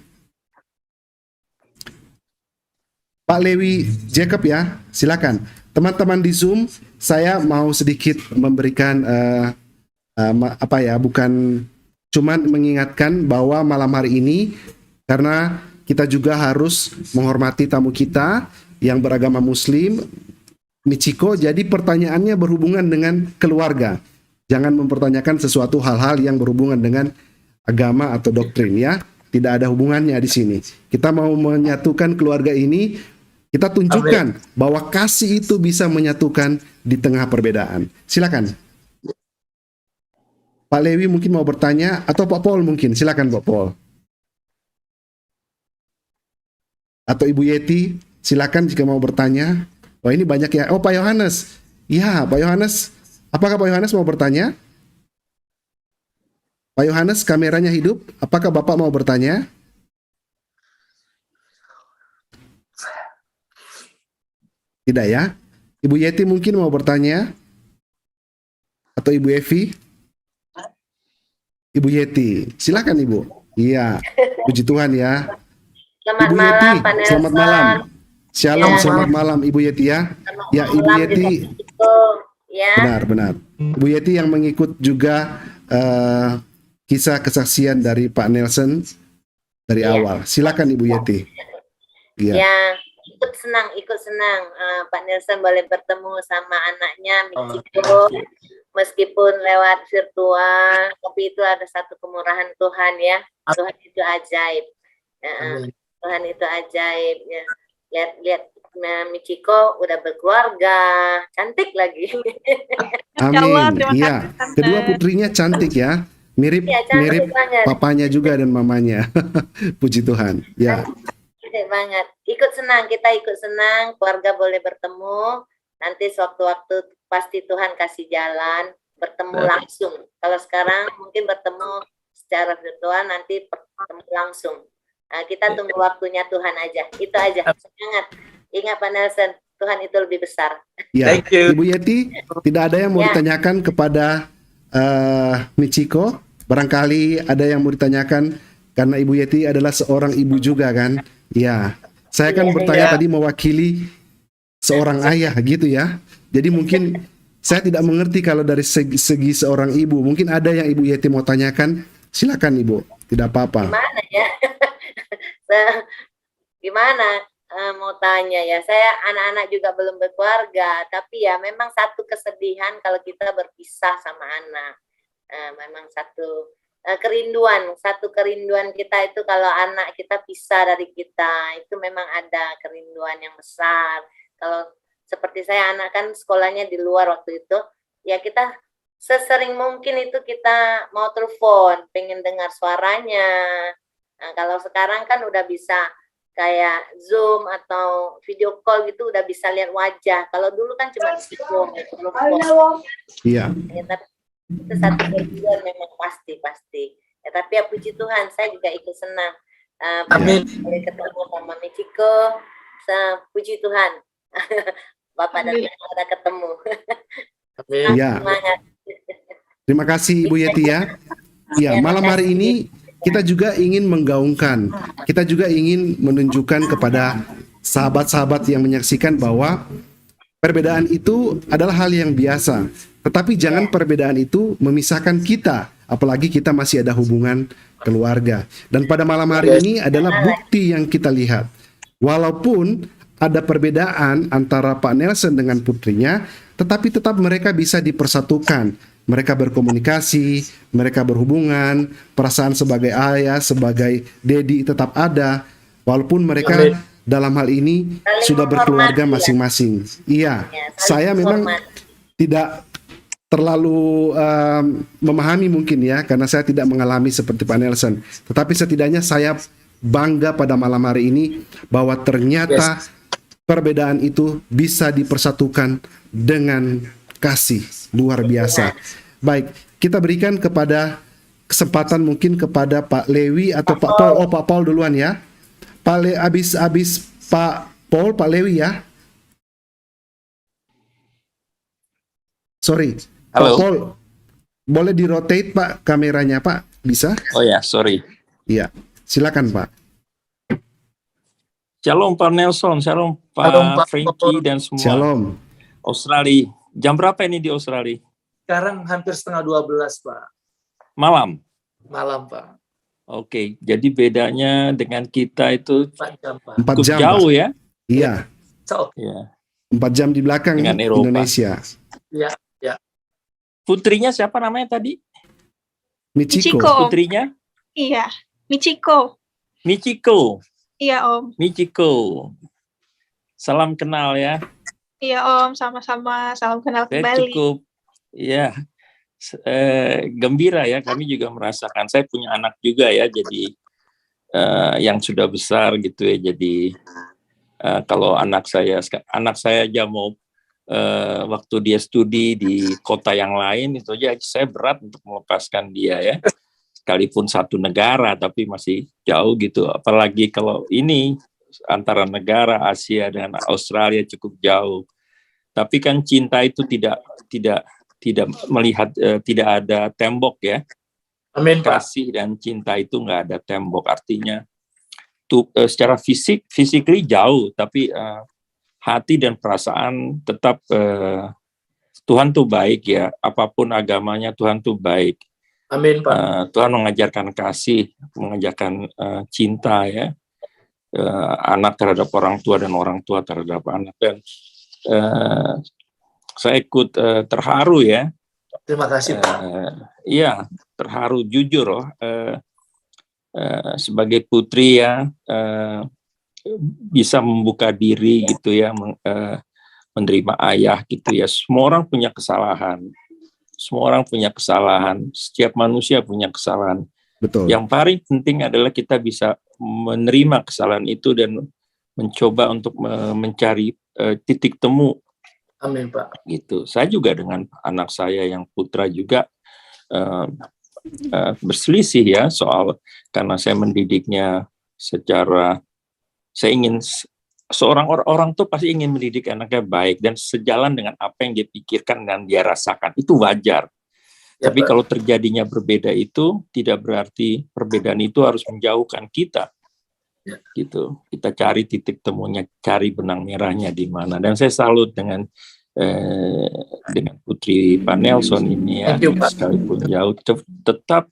Pak Lewi Jacob ya, silakan. Teman-teman di Zoom, saya mau sedikit memberikan bukan cuman mengingatkan bahwa malam hari ini karena kita juga harus menghormati tamu kita yang beragama Muslim, Michiko. Jadi pertanyaannya berhubungan dengan keluarga. Jangan mempertanyakan sesuatu hal-hal yang berhubungan dengan agama atau doktrin ya. Tidak ada hubungannya di sini. Kita mau menyatukan keluarga ini, kita tunjukkan bahwa kasih itu bisa menyatukan di tengah perbedaan. Silakan. Pak Lewi mungkin mau bertanya atau Pak Paul mungkin. Silakan Pak Paul. Atau Ibu Yeti, silakan jika mau bertanya. Wah ini banyak ya. Oh Pak Yohanes. Ya Pak Yohanes. Apakah Pak Yohanes mau bertanya? Pak Yohanes, kameranya hidup. Apakah Bapak mau bertanya? Tidak ya? Ibu Yeti mungkin mau bertanya? Atau Ibu Evi? Ibu Yeti, silakan Ibu. Iya, puji Tuhan ya. Selamat Ibu malam, Yeti, Pak Nelson. selamat malam. Shalom, Ya. selamat malam Ibu Yeti ya. Ya, Ibu Malam Yeti. juga gitu, ya. Benar. Ibu Yeti yang mengikut juga kisah kesaksian dari Pak Nelson dari awal. Silakan Ibu Yeti. Iya. Ya, ikut senang. Pak Nelson boleh bertemu sama anaknya Michiko, meskipun lewat virtual, tapi itu ada satu kemurahan Tuhan ya. Tuhan itu ajaib. Tuhan itu ajaib. Ya. Lihat Michiko udah berkeluarga, cantik lagi. Amin. Iya. Kasih, Kedua putrinya cantik ya. Mirip Ya, cantik banget. papanya juga dan mamanya. Puji Tuhan. Ya. Cantik banget. Kita ikut senang, keluarga boleh bertemu. Nanti sewaktu-waktu pasti Tuhan kasih jalan bertemu langsung. Kalau sekarang mungkin bertemu secara virtual, nanti bertemu langsung. Kita tunggu waktunya Tuhan aja. Itu aja. Semangat. Ingat Pak Nelson, Tuhan itu lebih besar. Ya, Thank you. Ibu Yeti, tidak ada yang mau ditanyakan kepada Michiko? Barangkali ada yang mau ditanyakan karena Ibu Yeti adalah seorang ibu juga kan? Ya, saya kan bertanya tadi mewakili seorang ayah gitu ya. Jadi mungkin saya tidak mengerti kalau dari segi seorang ibu. Mungkin ada yang Ibu Yeti mau tanyakan. Silakan Ibu, tidak apa-apa. Gimana ya? Gimana mau tanya ya? Saya anak-anak juga belum berkeluarga, tapi ya memang satu kesedihan kalau kita berpisah sama anak. Memang satu kerinduan kita itu kalau anak kita pisah dari kita, itu memang ada kerinduan yang besar. Kalau seperti saya, anak kan sekolahnya di luar waktu itu, ya kita sesering mungkin itu kita mau telepon, pengen dengar suaranya. Nah, kalau sekarang kan udah bisa kayak Zoom atau video call gitu, udah bisa lihat wajah. Kalau dulu kan cuma video, Iya. ya, tapi itu satu kerinduan memang pasti. Ya, tapi ya puji Tuhan, saya juga ikut senang. Amin. Boleh ketemu sama Michiko, puji Tuhan. Bapak dan Mama udah ketemu. Amin. Ya. Semangat. Terima kasih Ibu Yeti ya. Ya, malam hari ini kita juga ingin menggaungkan, kita juga ingin menunjukkan kepada sahabat-sahabat yang menyaksikan bahwa perbedaan itu adalah hal yang biasa. Tetapi jangan perbedaan itu memisahkan kita, apalagi kita masih ada hubungan keluarga. Dan pada malam hari ini adalah bukti yang kita lihat. Walaupun ada perbedaan antara Pak Nelson dengan putrinya, tetapi tetap mereka bisa dipersatukan. Mereka berkomunikasi, mereka berhubungan, perasaan sebagai ayah, sebagai dedi tetap ada, walaupun mereka dalam hal ini sudah berkeluarga masing-masing. Iya, saya memang tidak terlalu memahami mungkin ya, karena saya tidak mengalami seperti Pak Nelson. Tetapi setidaknya saya bangga pada malam hari ini bahwa ternyata perbedaan itu bisa dipersatukan dengan kasih luar biasa. Baik, kita berikan kepada kesempatan mungkin kepada Pak Lewi atau Pak Paul. Oh, Pak Paul duluan ya. Habis Pak Paul, Pak Lewi ya. Sorry. Halo. Pak Paul, boleh di-rotate Pak kameranya Pak? Bisa? Oh ya, sorry. Iya, silakan Pak. Shalom Pak Nelson, shalom Shalom, Pak. Pak Frankie dan semua. Shalom. Australia. Jam berapa ini di Australia? Sekarang hampir setengah 12, Pak. Malam. Malam, Pak. Oke, jadi bedanya dengan kita itu 4 jam, Pak. 4 cukup jam. jauh Pak. ya. Iya, So, Ya. 4 jam di belakang Dengan Eropa. Indonesia. ya, Putrinya siapa namanya tadi? Michiko. Michiko. Putrinya? Iya, Michiko. Michiko. Iya Om. Michiko. Salam kenal ya. Iya Om, sama-sama. Salam kenal Saya kembali. cukup ya gembira ya. Kami juga merasakan. Saya punya anak juga ya. Jadi yang sudah besar gitu ya. Jadi kalau anak saya aja mau waktu dia studi di kota yang lain, itu aja saya berat untuk melepaskan dia ya. Sekalipun satu negara tapi masih jauh gitu. Apalagi kalau ini antara negara Asia dengan Australia cukup jauh. Tapi kan cinta itu tidak melihat tidak ada tembok ya. amin, Pak. Kasih dan cinta itu nggak ada tembok. Artinya tuh secara physically jauh, tapi hati dan perasaan tetap Tuhan tuh baik ya. Apapun agamanya Tuhan tuh baik. Amin, Pak. Tuhan mengajarkan kasih, mengajarkan cinta ya. Anak terhadap orang tua dan orang tua terhadap anak. Dan saya ikut terharu ya. Terima kasih, Pak. Iya, terharu jujur loh. Sebagai putri ya, bisa membuka diri gitu ya, menerima ayah gitu ya. Semua orang punya kesalahan. Setiap manusia punya kesalahan. Betul. Yang paling penting adalah kita bisa menerima kesalahan itu dan mencoba untuk mencari titik temu. Amin, Pak. Gitu. Saya juga dengan anak saya yang putra juga berselisih ya soal, karena saya mendidiknya secara saya ingin seorang orang tuh pasti ingin mendidik anaknya baik dan sejalan dengan apa yang dia pikirkan dan dia rasakan. Itu wajar. Ya, Tapi Pak. kalau terjadinya berbeda itu tidak berarti perbedaan itu harus menjauhkan kita. Ya. Gitu. Kita cari titik temunya, cari benang merahnya di mana. Dan saya salut dengan Putri Pak Nelson ini ya, Thank you, Pak. sekalipun jauh tetap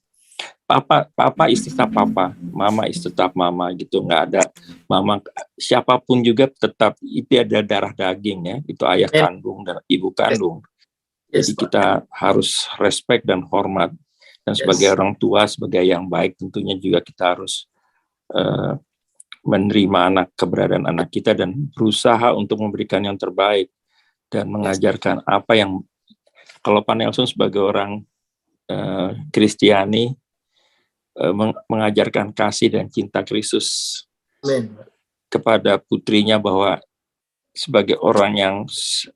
papa is tetap papa, mama is tetap mama gitu, nggak ada mama siapapun juga tetap itu ada darah daging ya, itu ayah kandung dan ibu kandung. Yes, Jadi Pak. kita harus respect dan hormat, dan sebagai orang tua, sebagai yang baik tentunya juga kita harus menerima keberadaan anak kita dan berusaha untuk memberikan yang terbaik dan mengajarkan apa yang, kalau Pak Nelson sebagai orang Kristiani mengajarkan kasih dan cinta Kristus Amin. kepada putrinya, bahwa sebagai orang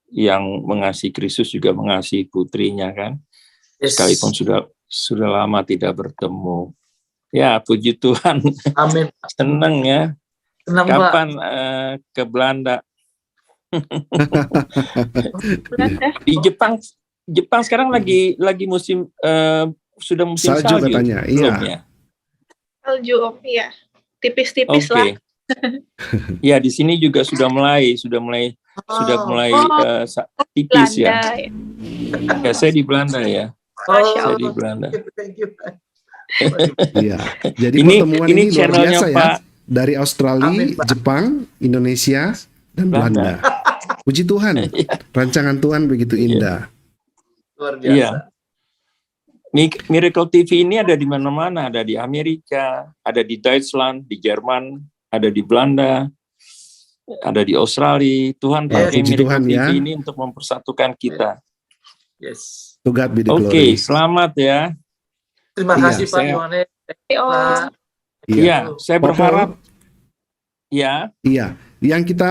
yang mengasihi Kristus juga mengasihi putrinya kan, Yes. sekalipun sudah lama tidak bertemu. Ya, puji Tuhan. Amin. Senang ya. Senang, Kapan Pak. ke Belanda? Belanda. Di Jepang sekarang lagi musim sudah musim Salju salju katanya, belum iya. ya? Salju, iya. Tipis-tipis Oke. lah. Ya, di sini juga sudah mulai tipis ya. Belanda. Ya. Ya, saya di Belanda ya. Masya Saya di Allah. Belanda. Thank you, Pak. Iya. Jadi Ini pertemuan ini luar channelnya biasa ya. Pak Dari Australia, Amin, Pak. Jepang, Indonesia, dan Belanda. Puji Tuhan, rancangan Tuhan begitu indah. Luar biasa. Iya. Miracle TV ini ada di mana-mana, ada di Amerika, ada di Deutschland, di Jerman, ada di Belanda, ada di Australia. Tuhan pakai puji Miracle Tuhan, TV ya. ini untuk mempersatukan kita. Yes. To God be the Oke, glory. selamat ya. Terima Iya, kasih Pak saya- Yohanes. Oh, Pak. Iya, saya Papa. berharap ya. Iya, yang kita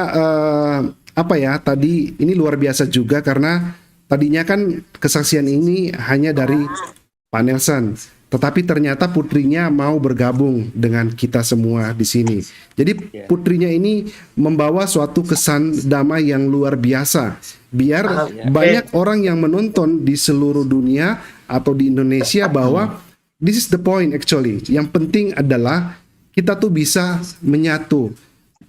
tadi ini luar biasa juga karena tadinya kan kesaksian ini hanya dari Pak Nelson, tetapi ternyata putrinya mau bergabung dengan kita semua di sini. Jadi Ya. putrinya ini membawa suatu kesan damai yang luar biasa. Biar Ya. banyak orang yang menonton di seluruh dunia atau di Indonesia bahwa this is the point actually. Yang penting adalah kita tuh bisa menyatu.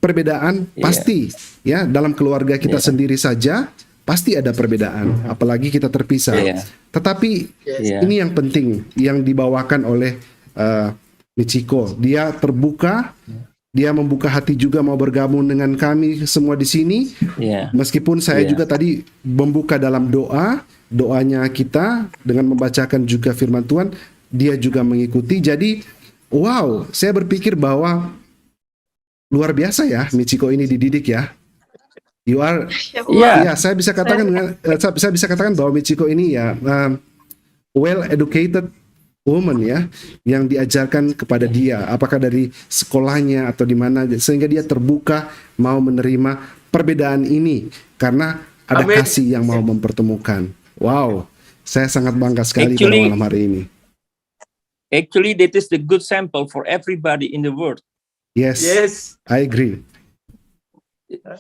Perbedaan Iya. pasti ya, dalam keluarga kita Iya. sendiri saja pasti ada perbedaan, apalagi kita terpisah. Iya. Tetapi Iya. ini yang penting yang dibawakan oleh Michiko. Dia terbuka, dia membuka hati juga mau bergabung dengan kami semua di sini. Iya. Meskipun saya Iya. juga tadi membuka dalam doanya kita dengan membacakan juga firman Tuhan, dia juga mengikuti. Jadi, wow, saya berpikir bahwa luar biasa ya Michiko ini dididik ya. You are, Masya Iya. Allah. ya saya bisa katakan saya bisa katakan bahwa Michiko ini ya well educated woman ya, yang diajarkan kepada dia, apakah dari sekolahnya atau di mana, sehingga dia terbuka mau menerima perbedaan ini karena ada Amin. kasih yang mau mempertemukan. Wow, saya sangat bangga sekali pada Actually- malam hari ini. Actually, that is the good sample for everybody in the world. Yes, Yes. I agree.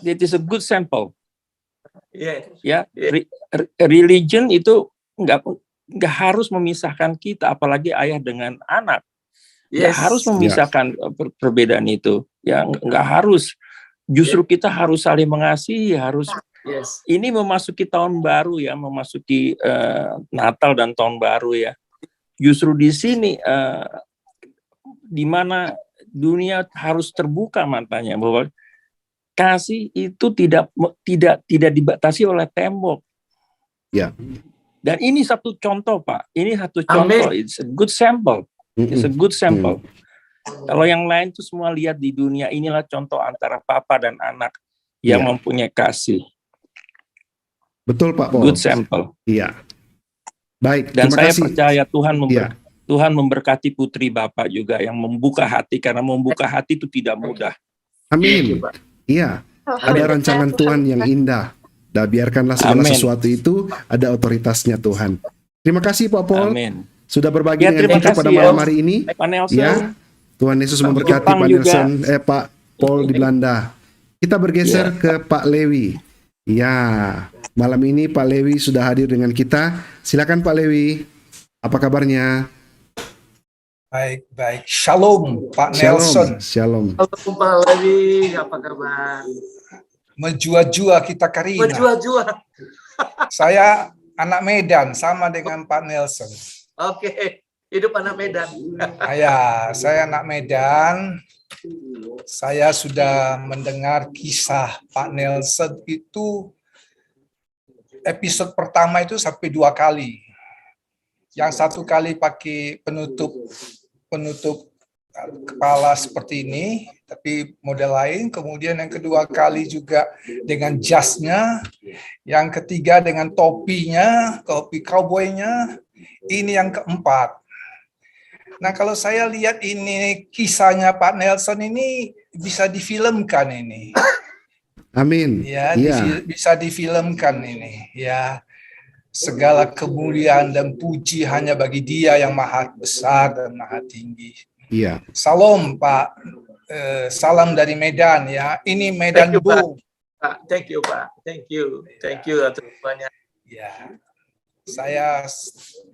That is a good sample. Yes. Ya, Yeah. religion itu nggak harus memisahkan kita, apalagi ayah dengan anak. Nggak Yes. harus memisahkan perbedaan itu. Ya, nggak harus. Justru kita harus saling mengasihi, harus. Yes. Ini memasuki tahun baru ya, memasuki Natal dan tahun baru ya. Justru di sini di mana dunia harus terbuka matanya bahwa kasih itu tidak dibatasi oleh tembok. Ya. Dan ini satu contoh, Pak. Ini satu Amin. contoh. It's a good sample. It's a Mm-mm. good sample. Kalau yang lain tuh semua lihat di dunia, inilah contoh antara papa dan anak yang Ya. mempunyai kasih. Betul Pak Paul. Good sample. Iya. Baik, Dan terima saya kasih. percaya Tuhan Iya. Tuhan memberkati putri Bapak juga yang membuka hati, karena membuka hati itu tidak mudah. Amin. Iya. Ada rancangan Tuhan yang indah. Dan biarkanlah segala Amin. sesuatu itu ada otoritasnya Tuhan. Terima kasih Pak Paul Amin. sudah berbagi Ya, dengan terima kita pada kasih, malam ya. hari ini. Pak Nelson, Ya. Tuhan Yesus memberkati Jepang Pak juga. Nelson, Pak Paul di Belanda. Kita bergeser ke Pak Lewi. Ya, malam ini Pak Lewi sudah hadir dengan kita. Silakan Pak Lewi, apa kabarnya? Baik, baik. Shalom, Pak Nelson. Shalom. Halo Pak Lewi, apa kabar? Menjua-jua kita Karina. Berjua-jua. Saya anak Medan, sama dengan Pak Nelson. Oke, hidup anak Medan. Ya, saya anak Medan. Saya sudah mendengar kisah Pak Nelson itu episode pertama itu sampai 2 kali. Yang 1 kali pakai penutup kepala seperti ini, tapi model lain. Kemudian yang kedua kali juga dengan jasnya. Yang ketiga dengan topinya, topi cowboynya. Ini yang keempat. Nah, kalau saya lihat ini kisahnya Pak Nelson ini bisa difilmkan ini. Amin. Ya, Iya. bisa difilmkan ini. Ya, segala kemuliaan dan puji hanya bagi Dia yang maha besar dan maha tinggi. Iya. Salam Pak, salam dari Medan ya. Ini Medan Thank you, Pak. Bung. Pak, thank you Pak, thank you atas banyak. Ya, saya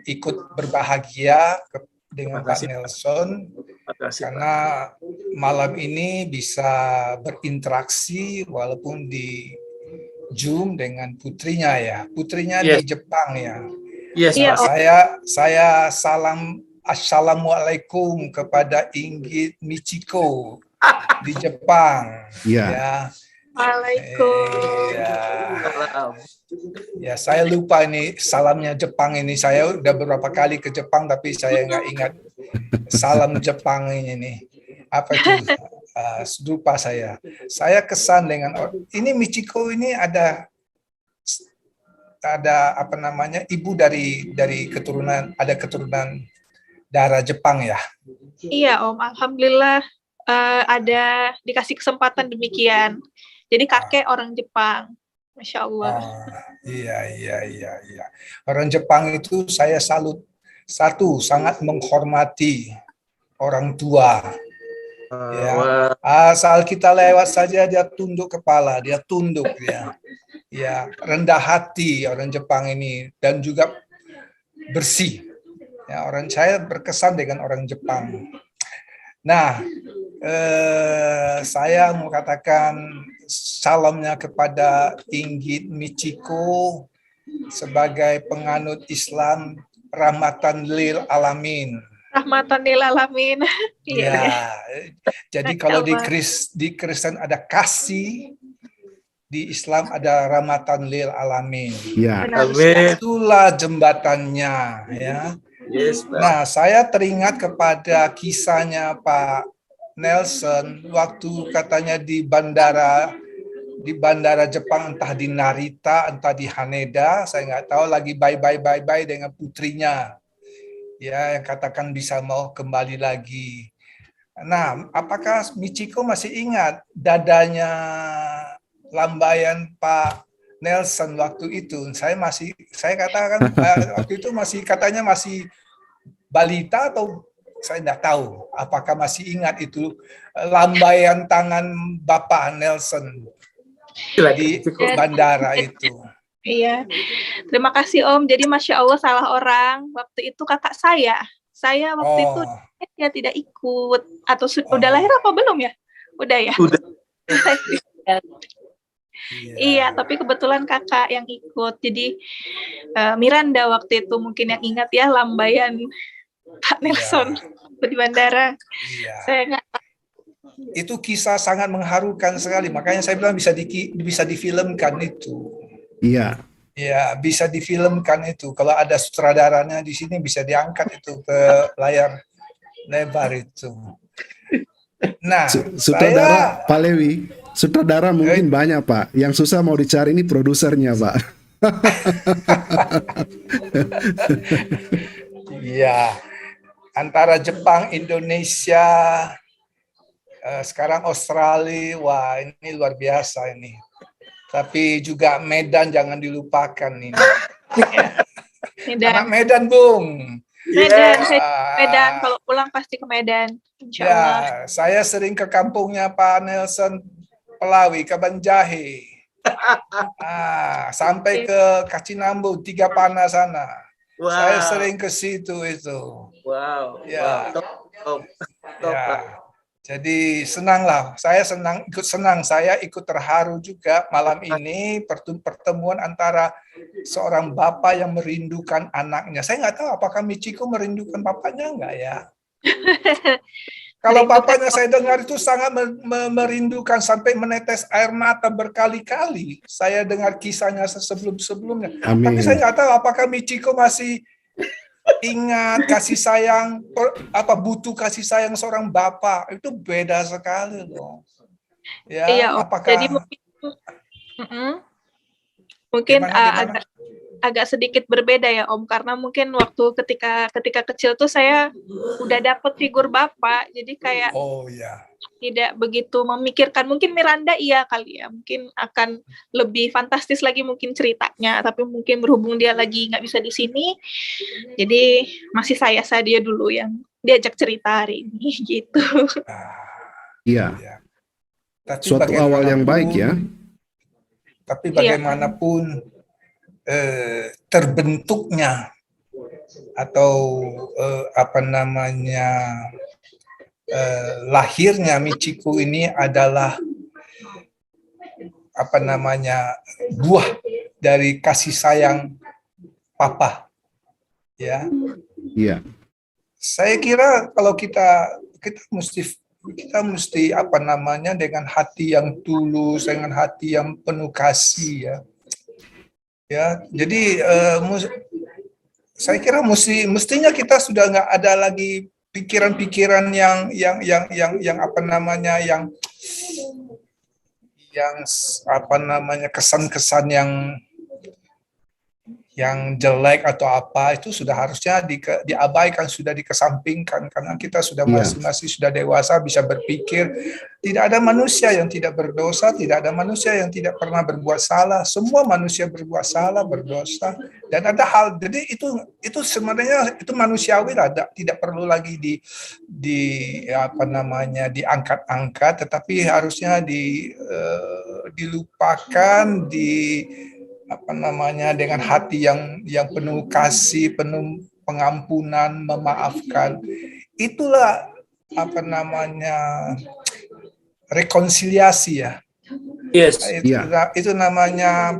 ikut berbahagia dengan Terima kasih, Pak Nelson Terima kasih, Pak. karena malam ini bisa berinteraksi walaupun di Zoom dengan putrinya ya. Putrinya Yes. di Jepang ya. Yes, Iya, Pak. Saya salam assalamualaikum kepada Inggit Michiko di Jepang. Iya. Ya. Waalaikumsalam. Ya. Salam. Ya, saya lupa ini salamnya Jepang ini. Saya udah beberapa kali ke Jepang tapi saya nggak ingat salam Jepang ini nih. Apa itu? Lupa saya. Saya kesan dengan ini Michiko ini ada apa namanya ibu dari keturunan darah Jepang ya. Iya Om, alhamdulillah ada dikasih kesempatan demikian. Jadi kakek orang Jepang, Masya Allah. Iya. Orang Jepang itu saya salut. Satu, sangat menghormati orang tua. Ya. Asal kita lewat saja dia tunduk kepala, dia tunduk ya. Ya, rendah hati orang Jepang ini dan juga bersih. Ya, saya berkesan dengan orang Jepang. Nah, saya mau katakan salamnya kepada Inggit Michiko sebagai penganut Islam rahmatan lil alamin. Rahmatan lil alamin. Iya. Ya, jadi kalau di Kristen ada kasih, di Islam ada rahmatan lil alamin. Iya. Amin. Itulah jembatannya ya. Yes, Pak. Nah, saya teringat kepada kisahnya Pak Nelson waktu katanya di bandara Jepang, entah di Narita, entah di Haneda, saya nggak tahu, lagi bye dengan putrinya. Ya, yang katakan bisa mau kembali lagi. Nah, apakah Michiko masih ingat dadanya lambaian Pak Nelson waktu itu? Saya katakan waktu itu katanya masih balita atau saya tidak tahu. Apakah masih ingat itu lambaian tangan Bapak Nelson di bandara itu? Iya, terima kasih Om. Jadi Masya Allah salah orang. Waktu itu kakak saya waktu itu dia tidak ikut. Atau udah lahir apa belum ya? Udah ya? Udah. Iya, tapi kebetulan kakak yang ikut. Jadi Miranda waktu itu mungkin yang ingat ya lambaian Pak Nelson di bandara. Iya. Saya nggak. Itu kisah sangat mengharukan sekali. Makanya saya bilang bisa difilmkan itu. Iya. Ya, bisa difilmkan itu. Kalau ada sutradaranya di sini bisa diangkat itu ke layar lebar itu. Nah, Sutradara Pak Lewi, sutradara mungkin banyak Pak. Yang susah mau dicari ini produsernya Pak. Iya, antara Jepang, Indonesia, sekarang Australia, wah ini luar biasa ini. Tapi juga Medan jangan dilupakan ini. Medan. Anak Medan, Bung. Medan, saya Ah, Medan. Kalau pulang pasti ke Medan, insya ya, Allah. saya sering ke kampungnya Pak Nelson Pelawi, Kaban Jahe. Sampai ke Kacinambu, Tiga Pana sana. Saya Wow, sering ke situ itu. wow, Ya. wow. Top, top, top. Ya. Jadi senanglah, ikut senang, saya ikut terharu juga malam ini pertemuan antara seorang bapak yang merindukan anaknya. Saya nggak tahu apakah Michiko merindukan bapaknya nggak ya. Kalau Merindukan. bapaknya saya dengar itu sangat merindukan sampai menetes air mata berkali-kali. Saya dengar kisahnya sebelum-sebelumnya. Amin. Tapi saya nggak tahu apakah Michiko masih ingat kasih sayang, butuh kasih sayang seorang bapak. Itu beda sekali loh. Ya, Iya, Om. apakah Jadi mungkin gimana? agak sedikit berbeda ya Om, karena mungkin waktu ketika kecil tuh saya udah dapet figur bapak, jadi kayak Oh ya. tidak begitu memikirkan. Mungkin Miranda iya kali ya, mungkin akan lebih fantastis lagi mungkin ceritanya, tapi mungkin berhubung dia lagi nggak bisa di sini, jadi masih saya dia dulu yang diajak cerita hari ini gitu. Iya. Ya. Tapi Suatu awal yang baik ya. Tapi bagaimanapun terbentuknya atau lahirnya Michiko ini adalah buah dari kasih sayang papa, ya. Iya. Saya kira kalau kita mesti dengan hati yang tulus, dengan hati yang penuh kasih, ya. Ya, jadi saya kira mestinya kita sudah nggak ada lagi pikiran-pikiran yang kesan-kesan yang jelek atau apa, itu sudah harusnya diabaikan, sudah dikesampingkan, karena kita sudah masing-masing sudah dewasa, bisa berpikir. Tidak ada manusia yang tidak berdosa, tidak ada manusia yang tidak pernah berbuat salah. Semua manusia berbuat salah, berdosa, dan ada hal. Jadi itu sebenarnya itu manusiawi lah, tidak perlu lagi diangkat-angkat, tetapi harusnya dilupakan, dengan hati yang penuh kasih, penuh pengampunan, memaafkan. Itulah rekonsiliasi, ya. Yes. Itu namanya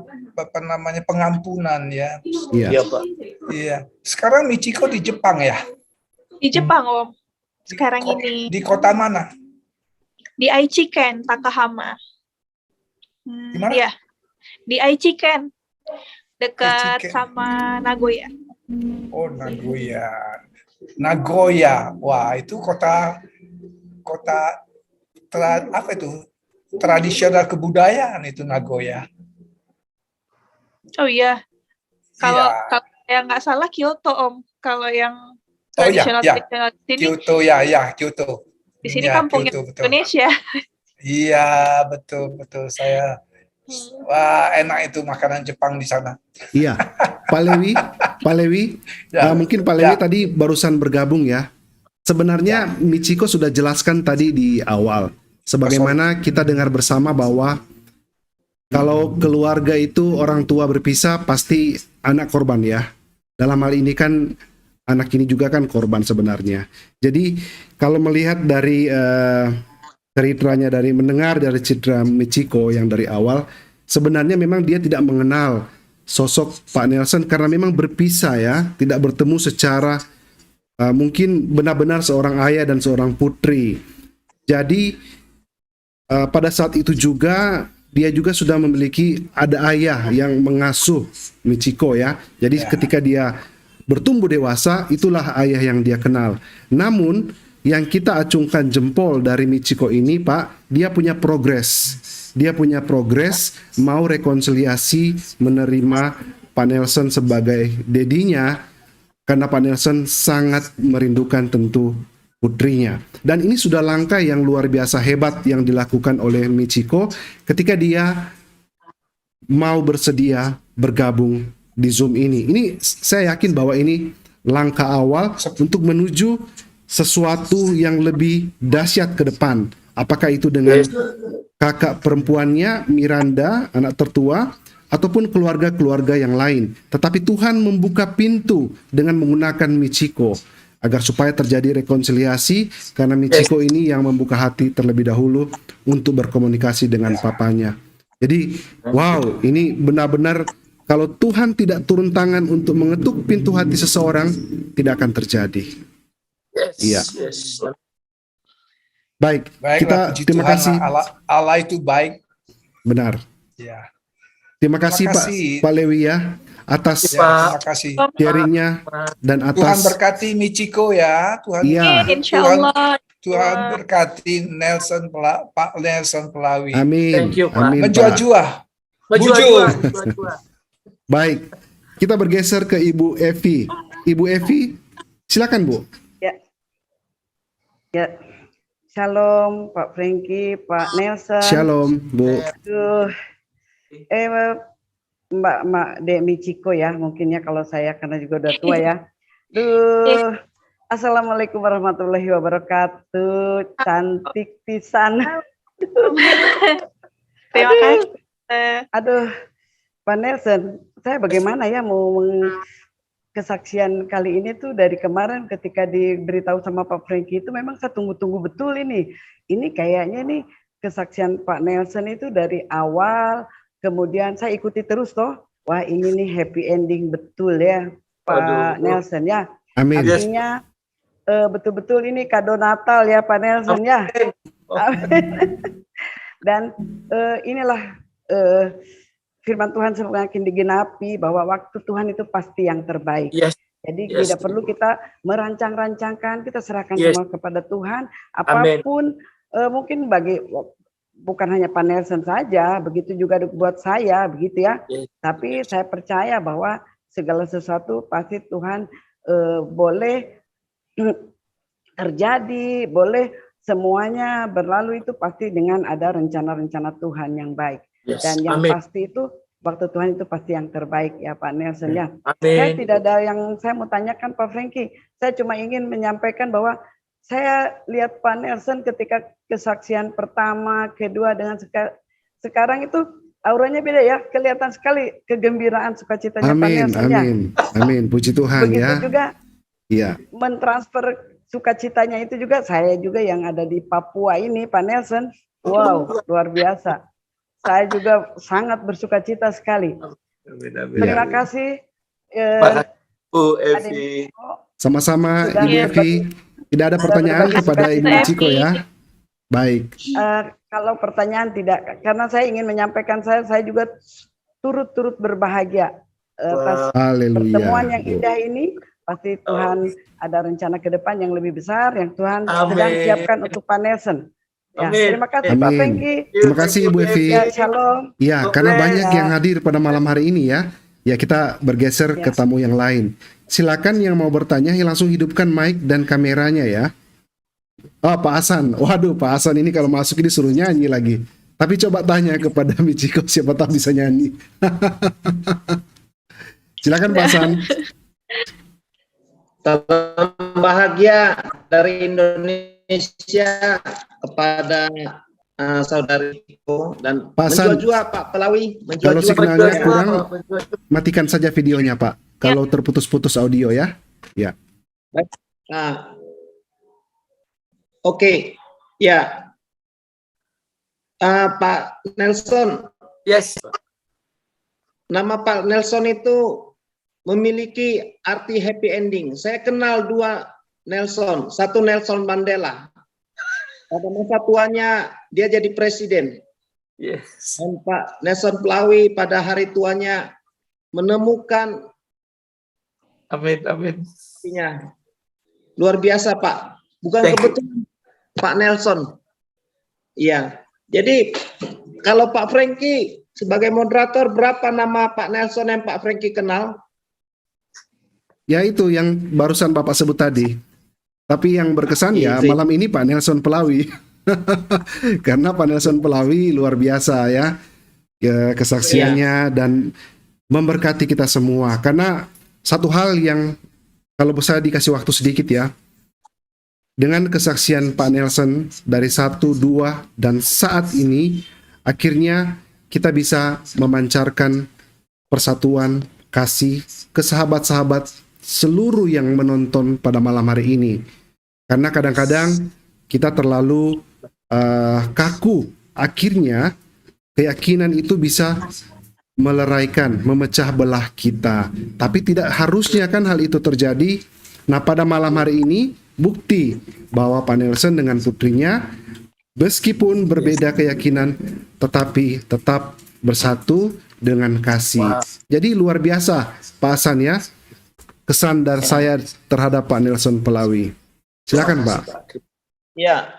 pengampunan, ya. Iya, Pak. Iya. Sekarang Michiko di Jepang, ya. Di Jepang Om. Sekarang ini di kota mana? di Aichiken, Takahama. Di mana? Iya. Di Aichiken. Dekat Aichiken. sama Nagoya. Oh, Nagoya. Wah, itu kota tradisional kebudayaan itu, Nagoya. Oh iya. Kalau Iya. yang nggak salah Kyoto Om. Kalau yang Oh iya, tradisional sini, Kyoto, Kyoto. di sini Ya, kampung Kyoto, betul. Indonesia. Iya, betul. Saya wah, enak itu makanan Jepang di sana. Iya. Pak Lewi, Ya. mungkin Pak Lewi Ya. tadi barusan bergabung ya. Sebenarnya Michiko sudah jelaskan tadi di awal, sebagaimana kita dengar bersama bahwa kalau keluarga itu orang tua berpisah pasti anak korban ya. Dalam hal ini kan anak ini juga kan korban sebenarnya. Jadi kalau melihat dari ceritanya, dari mendengar dari cerita Michiko yang dari awal, sebenarnya memang dia tidak mengenal sosok Pak Nelson karena memang berpisah ya, tidak bertemu secara mungkin benar-benar seorang ayah dan seorang putri. Jadi pada saat itu juga dia juga sudah memiliki ada ayah yang mengasuh Michiko ya. Jadi ketika dia bertumbuh dewasa, itulah ayah yang dia kenal. Namun yang kita acungkan jempol dari Michiko ini, Pak, dia punya progres. Dia punya progres, mau rekonsiliasi, menerima Pak Nelson sebagai dedinya, karena Pak Nelson sangat merindukan tentu putrinya. Dan ini sudah langkah yang luar biasa hebat yang dilakukan oleh Michiko ketika dia mau bersedia bergabung di Zoom ini. Ini saya yakin bahwa ini langkah awal untuk menuju sesuatu yang lebih dahsyat ke depan. Apakah itu dengan kakak perempuannya, Miranda, anak tertua, ataupun keluarga-keluarga yang lain. Tetapi Tuhan membuka pintu dengan menggunakan Michiko, agar supaya terjadi rekonsiliasi, karena Michiko ini yang membuka hati terlebih dahulu untuk berkomunikasi dengan papanya. Jadi, wow, ini benar-benar kalau Tuhan tidak turun tangan untuk mengetuk pintu hati seseorang, tidak akan terjadi. Iya. Baik, Baiklah, kita puji terima Tuhan, kasih. Allah itu baik. Benar. Ya. Terima kasih Terima Pak kasih. Pak Lewia atas Ya, terima kasih. sharingnya dan Tuhan atas berkati Michiko ya. Iya. Insya Allah. Tuhan berkati Pak Nelson Pelawi. Amin. Thank you, Pak. Amin, Pak. Menjua-jua. Bujur. Baik, kita bergeser ke Ibu Evi. Ibu Evi, silakan Bu. Ya, shalom Pak Frankie, Pak Nelson. Shalom Bu. Aduh, Mbak Dek Michiko ya, mungkin ya kalau saya karena juga udah tua ya. Duh, Assalamualaikum warahmatullahi wabarakatuh. Cantik pisan. Terima kasih. Aduh, Pak Nelson, saya bagaimana ya mau kesaksian kali ini tuh dari kemarin ketika diberitahu sama Pak Frankie itu memang saya tunggu-tunggu betul ini. Ini kayaknya nih kesaksian Pak Nelson itu dari awal, kemudian saya ikuti terus toh. Wah ini nih happy ending betul ya Pak Nelson ya. Amin. Artinya betul-betul ini kado Natal ya Pak Nelson ya. Dan inilah firman Tuhan semakin digenapi bahwa waktu Tuhan itu pasti yang terbaik. Jadi tidak perlu kita merancang-rancangkan, kita serahkan semua kepada Tuhan. Apapun mungkin bukan hanya Pak Nelson saja, begitu juga buat saya, begitu ya. Tapi saya percaya bahwa segala sesuatu pasti Tuhan boleh terjadi, boleh semuanya berlalu itu pasti dengan ada rencana-rencana Tuhan yang baik. Dan yang pasti itu waktu Tuhan itu pasti yang terbaik ya Pak Nelson ya. Saya tidak ada yang saya mau tanyakan Pak Frankie. Saya cuma ingin menyampaikan bahwa saya lihat Pak Nelson ketika kesaksian pertama, kedua dengan sekarang itu auranya beda ya. Kelihatan sekali kegembiraan sukacitanya Pak Nelson ya. Amin. Puji Tuhan. Begitu ya. juga mentransfer sukacitanya itu juga saya juga yang ada di Papua ini Pak Nelson. Wow, luar biasa. Saya juga sangat bersukacita sekali. Terima kasih. Bu Evi. Sama-sama Ibu Evi. Tidak ada pertanyaan kepada Ibu Michiko ya. Baik. Kalau pertanyaan tidak, karena saya ingin menyampaikan saya juga turut berbahagia atas pertemuan yang indah ini. Pasti Tuhan ada rencana ke depan yang lebih besar yang Tuhan sedang siapkan untuk Pak Nelson. Ya, terima kasih Pak Frankie. Terima kasih Ibu Evi. Ya, shalom. Ya, karena banyak yang hadir pada malam hari ini ya. Ya, kita bergeser ke tamu yang lain. Silakan yang mau bertanya langsung hidupkan mic dan kameranya ya. Oh, Pak Hasan. Waduh, Pak Hasan ini kalau masuk ini suruh nyanyi lagi. Tapi coba tanya kepada Michiko, siapa tahu bisa nyanyi. Silakan Pak Hasan. Salam bahagia dari Indonesia kepada saudari Iko dan menjua-jua Pak Pelawi. Kalau signalnya kurang, matikan saja videonya Pak. Kalau terputus-putus audio ya. Ya. Oke. Ya. Pak Nelson. Yes. Nama Pak Nelson itu memiliki arti happy ending. Saya kenal dua Nelson. Satu Nelson Mandela. Pada masa tuanya dia jadi presiden. Yes. Dan Pak Nelson Pelawi pada hari tuanya menemukan amin. Luar biasa Pak. Bukan kebetulan Pak Nelson. Iya. Jadi kalau Pak Frankie sebagai moderator, berapa nama Pak Nelson yang Pak Frankie kenal? Ya itu yang barusan Bapak sebut tadi. Tapi yang berkesan ya malam ini Pak Nelson Pelawi. Karena Pak Nelson Pelawi luar biasa ya, kesaksiannya dan memberkati kita semua. Karena satu hal yang kalau saya dikasih waktu sedikit ya, dengan kesaksian Pak Nelson dari 1, 2, dan saat ini, akhirnya kita bisa memancarkan persatuan, kasih ke sahabat-sahabat seluruh yang menonton pada malam hari ini. Karena kadang-kadang kita terlalu kaku. Akhirnya keyakinan itu bisa meleraikan, memecah belah kita. Tapi tidak harusnya kan hal itu terjadi. Nah, pada malam hari ini bukti bahwa Pak Nelson dengan putrinya meskipun berbeda keyakinan tetapi tetap bersatu dengan kasih. Jadi luar biasa Pak Hasan ya, kesan dari saya terhadap Pak Nelson Pelawi. Silakan Pak. Ya,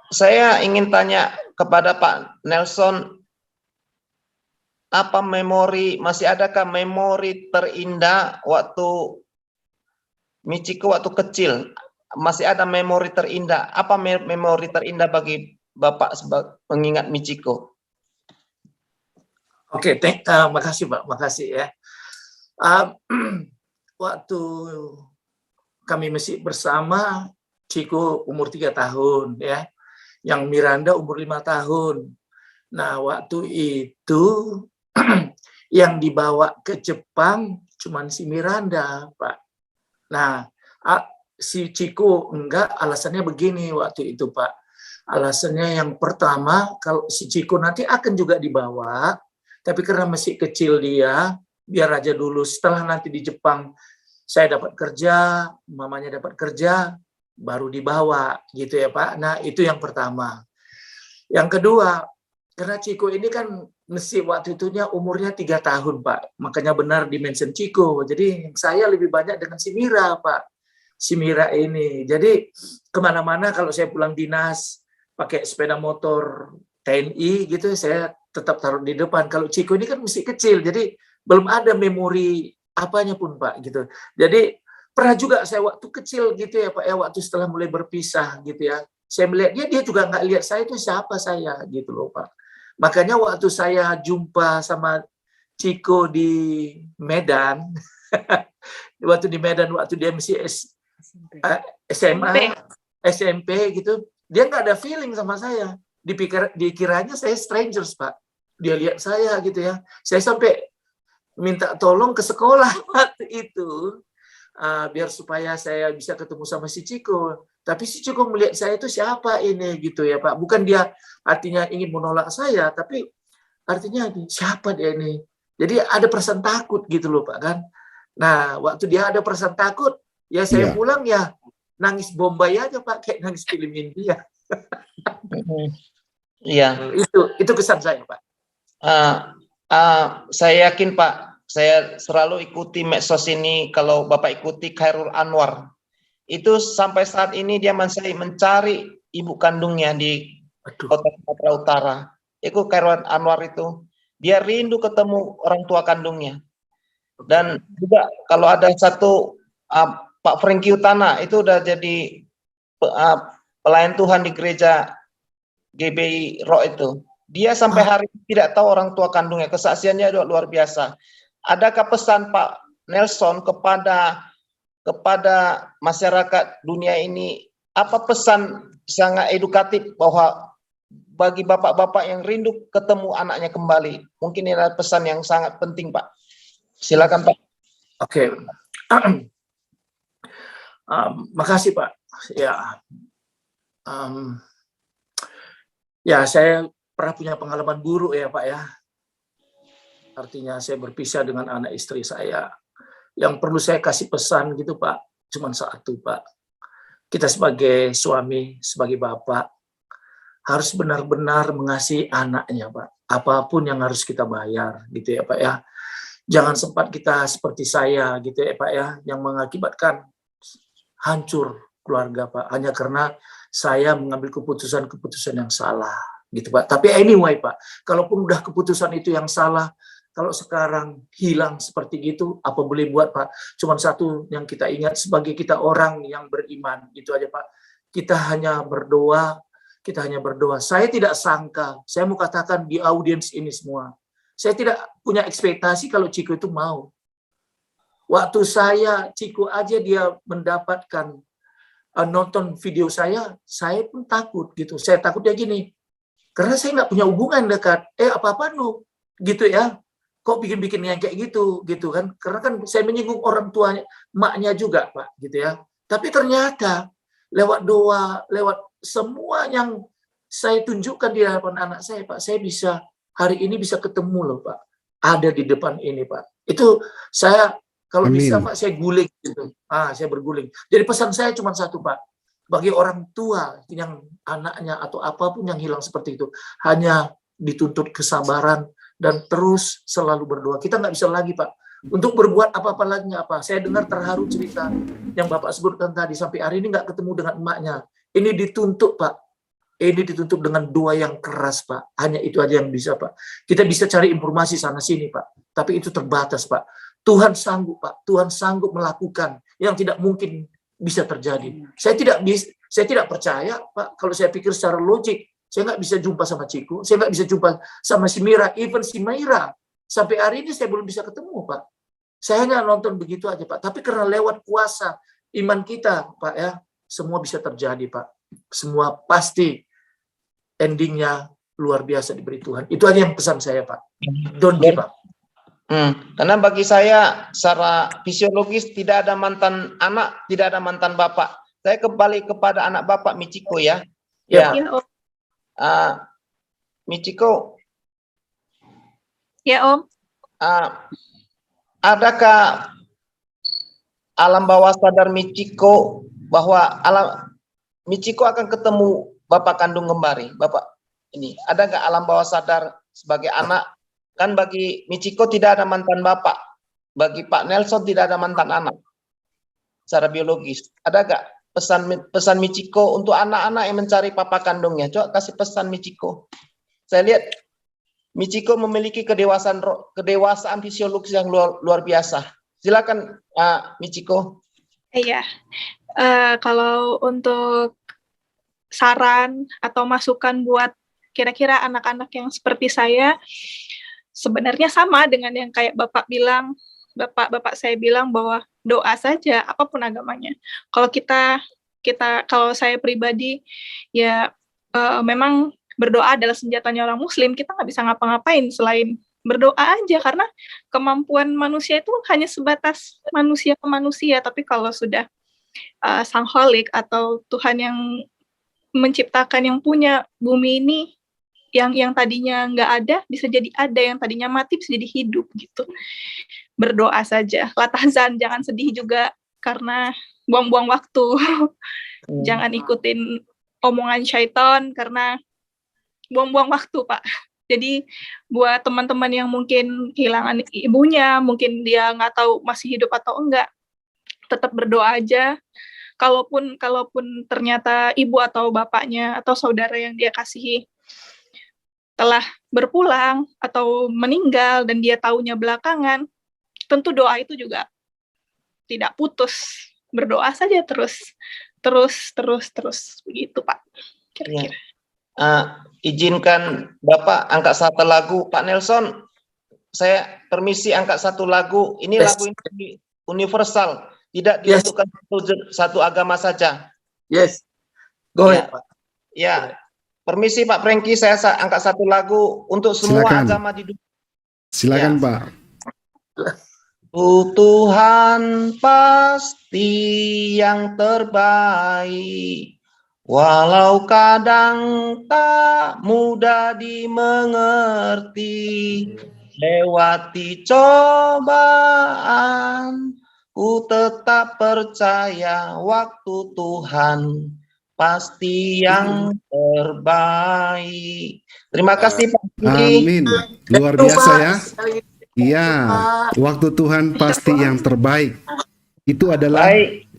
saya ingin tanya kepada Pak Nelson, apa masih adakah memori terindah waktu Michiko waktu kecil? Masih ada memori terindah? Apa memori terindah bagi Bapak mengingat Michiko? Oke, makasih Pak, makasih ya. Waktu kami masih bersama, Chiko umur 3 tahun ya, yang Miranda umur 5 tahun. Nah, waktu itu yang dibawa ke Jepang cuman si Miranda, Pak. Nah, si Chiko enggak, alasannya begini waktu itu, Pak. Alasannya yang pertama, kalau si Chiko nanti akan juga dibawa, tapi karena masih kecil dia, biar aja dulu. Setelah nanti di Jepang, saya dapat kerja, mamanya dapat kerja, baru dibawa, gitu ya Pak. Nah, itu yang pertama. Yang kedua, karena Chiko ini kan mesti waktu itunya umurnya 3 tahun, Pak. Makanya benar dimention Chiko. Jadi saya lebih banyak dengan si Mira, Pak. Si Mira ini. Jadi kemana-mana kalau saya pulang dinas, pakai sepeda motor TNI gitu, saya tetap taruh di depan. Kalau Chiko ini kan masih kecil, jadi belum ada memori apanya pun, Pak, gitu. Jadi pernah juga saya waktu kecil gitu ya, Pak, ya, waktu setelah mulai berpisah gitu ya, saya melihat dia juga nggak lihat saya itu siapa saya gitu loh, Pak. Makanya waktu saya jumpa sama Chiko di Medan, waktu di Medan, waktu dia masih SMA, SMP gitu, dia nggak ada feeling sama saya. Dikiranya saya strangers, Pak. Dia lihat saya gitu ya. Saya sampai minta tolong ke sekolah waktu itu, biar supaya saya bisa ketemu sama si Chiko. Tapi si Chiko melihat saya itu siapa ini gitu ya Pak. Bukan dia artinya ingin menolak saya, tapi artinya siapa dia ini. Jadi ada perasaan takut gitu loh Pak kan. Nah waktu dia ada perasaan takut, ya saya pulang ya nangis Bombay aja Pak, kayak nangis film India. Iya. Itu kesan saya Pak. Saya yakin Pak, saya selalu ikuti medsos ini. Kalau Bapak ikuti Khairul Anwar, itu sampai saat ini dia masih mencari ibu kandungnya di kota Sumatera Utara. Itu Khairul Anwar itu, dia rindu ketemu orang tua kandungnya. Dan juga kalau ada satu Pak Franky Utana, itu udah jadi pelayan Tuhan di gereja GBI Rock itu. Dia sampai hari ini tidak tahu orang tua kandungnya. Kesaksiannya juga luar biasa. Adakah pesan Pak Nelson kepada masyarakat dunia ini? Apa pesan sangat edukatif bahwa bagi bapak-bapak yang rindu ketemu anaknya kembali? Mungkin ini adalah pesan yang sangat penting, Pak. Silakan, Pak. Oke. Makasih, Pak. Ya. Ya, saya pernah punya pengalaman buruk ya Pak ya. Artinya saya berpisah dengan anak istri saya. Yang perlu saya kasih pesan gitu Pak, cuma satu Pak. Kita sebagai suami, sebagai bapak, harus benar-benar mengasihi anaknya Pak. Apapun yang harus kita bayar gitu ya Pak ya. Jangan sempat kita seperti saya gitu ya Pak ya, yang mengakibatkan hancur keluarga Pak. Hanya karena saya mengambil keputusan-keputusan yang salah. Gitu Pak. Tapi anyway Pak, kalaupun udah keputusan itu yang salah, kalau sekarang hilang seperti gitu, apa boleh buat Pak? Cuman satu yang kita ingat sebagai kita orang yang beriman, itu aja Pak. Kita hanya berdoa, Saya tidak sangka, saya mau katakan di audiens ini semua, saya tidak punya ekspektasi kalau Chiko itu mau. Waktu saya, Ciko aja dia mendapatkan nonton video saya pun takut gitu. Saya takut dia gini, karena saya nggak punya hubungan dekat. Apa-apa lu, gitu ya. Kok bikin-bikin yang kayak gitu kan? Karena kan saya menyinggung orang tuanya, maknya juga, Pak, gitu ya. Tapi ternyata lewat doa, lewat semua yang saya tunjukkan di hadapan anak saya, Pak, saya bisa hari ini bisa ketemu loh, Pak. Ada di depan ini, Pak. Itu saya kalau bisa, Pak, saya guling gitu. Saya berguling. Jadi pesan saya cuma satu, Pak. Bagi orang tua yang anaknya atau apapun yang hilang seperti itu, hanya dituntut kesabaran dan terus selalu berdoa. Kita nggak bisa lagi, Pak, untuk berbuat apa-apa lagi nggak apa. Saya dengar terharu cerita yang Bapak sebutkan tadi, sampai hari ini nggak ketemu dengan emaknya. Ini dituntut, Pak. Ini dituntut dengan doa yang keras, Pak. Hanya itu aja yang bisa, Pak. Kita bisa cari informasi sana-sini, Pak. Tapi itu terbatas, Pak. Tuhan sanggup, Pak. Tuhan sanggup melakukan yang tidak mungkin bisa terjadi. Saya tidak percaya, Pak. Kalau saya pikir secara logik, saya nggak bisa jumpa sama Ciko, saya nggak bisa jumpa sama si Mira, even si Maira. Sampai hari ini saya belum bisa ketemu, Pak. Saya hanya nonton begitu aja, Pak. Tapi karena lewat kuasa iman kita, Pak, ya, semua bisa terjadi, Pak. Semua pasti endingnya luar biasa diberi Tuhan. Itu aja yang pesan saya, Pak. Don't give up. Karena bagi saya secara fisiologis tidak ada mantan anak, tidak ada mantan bapak. Saya kembali kepada anak bapak Michiko ya. Ya. Michiko. Ya, Om. Adakah alam bawah sadar Michiko bahwa Michiko akan ketemu bapak kandung kembali, bapak ini? Ada nggak alam bawah sadar sebagai anak? Kan bagi Michiko tidak ada mantan bapak, bagi Pak Nelson tidak ada mantan anak secara biologis. Ada gak pesan Michiko untuk anak-anak yang mencari papa kandungnya? Coba kasih pesan Michiko. Saya lihat Michiko memiliki kedewasaan fisiologis yang luar biasa. Silakan Michiko. Iya, kalau untuk saran atau masukan buat kira-kira anak-anak yang seperti saya, sebenarnya sama dengan yang kayak Bapak bilang, Bapak saya bilang bahwa doa saja, apapun agamanya. Kalau saya pribadi, ya memang berdoa adalah senjatanya orang Muslim. Kita nggak bisa ngapa-ngapain selain berdoa aja, karena kemampuan manusia itu hanya sebatas manusia ke manusia. Tapi kalau sudah Sang Holik atau Tuhan yang menciptakan, yang punya bumi ini, yang tadinya nggak ada bisa jadi ada, yang tadinya mati bisa jadi hidup gitu. Berdoa saja. Latazan, jangan sedih juga karena buang-buang waktu. Jangan ikutin omongan syaitan karena buang-buang waktu, Pak. Jadi buat teman-teman yang mungkin kehilangan ibunya, mungkin dia nggak tahu masih hidup atau enggak, tetap berdoa aja. Kalaupun ternyata ibu atau bapaknya atau saudara yang dia kasihi telah berpulang atau meninggal dan dia taunya belakangan, tentu doa itu juga tidak putus. Berdoa saja terus begitu, Pak. Kira-kira. Izinkan Bapak angkat satu lagu, Pak Nelson. Saya permisi angkat satu lagu. Ini lagu ini universal, tidak diuntukkan satu agama saja. Yes. Go ahead, Pak. Ya. Permisi Pak Franky, saya angkat satu lagu untuk semua agama di dunia. Silakan, ya. Pak. Tuhan pasti yang terbaik, walau kadang tak mudah dimengerti. Lewati cobaan, ku tetap percaya waktu Tuhan pasti yang terbaik. Terima kasih Pak Franky. Amin. Luar biasa ya. Iya, waktu Tuhan pasti yang terbaik. Itu adalah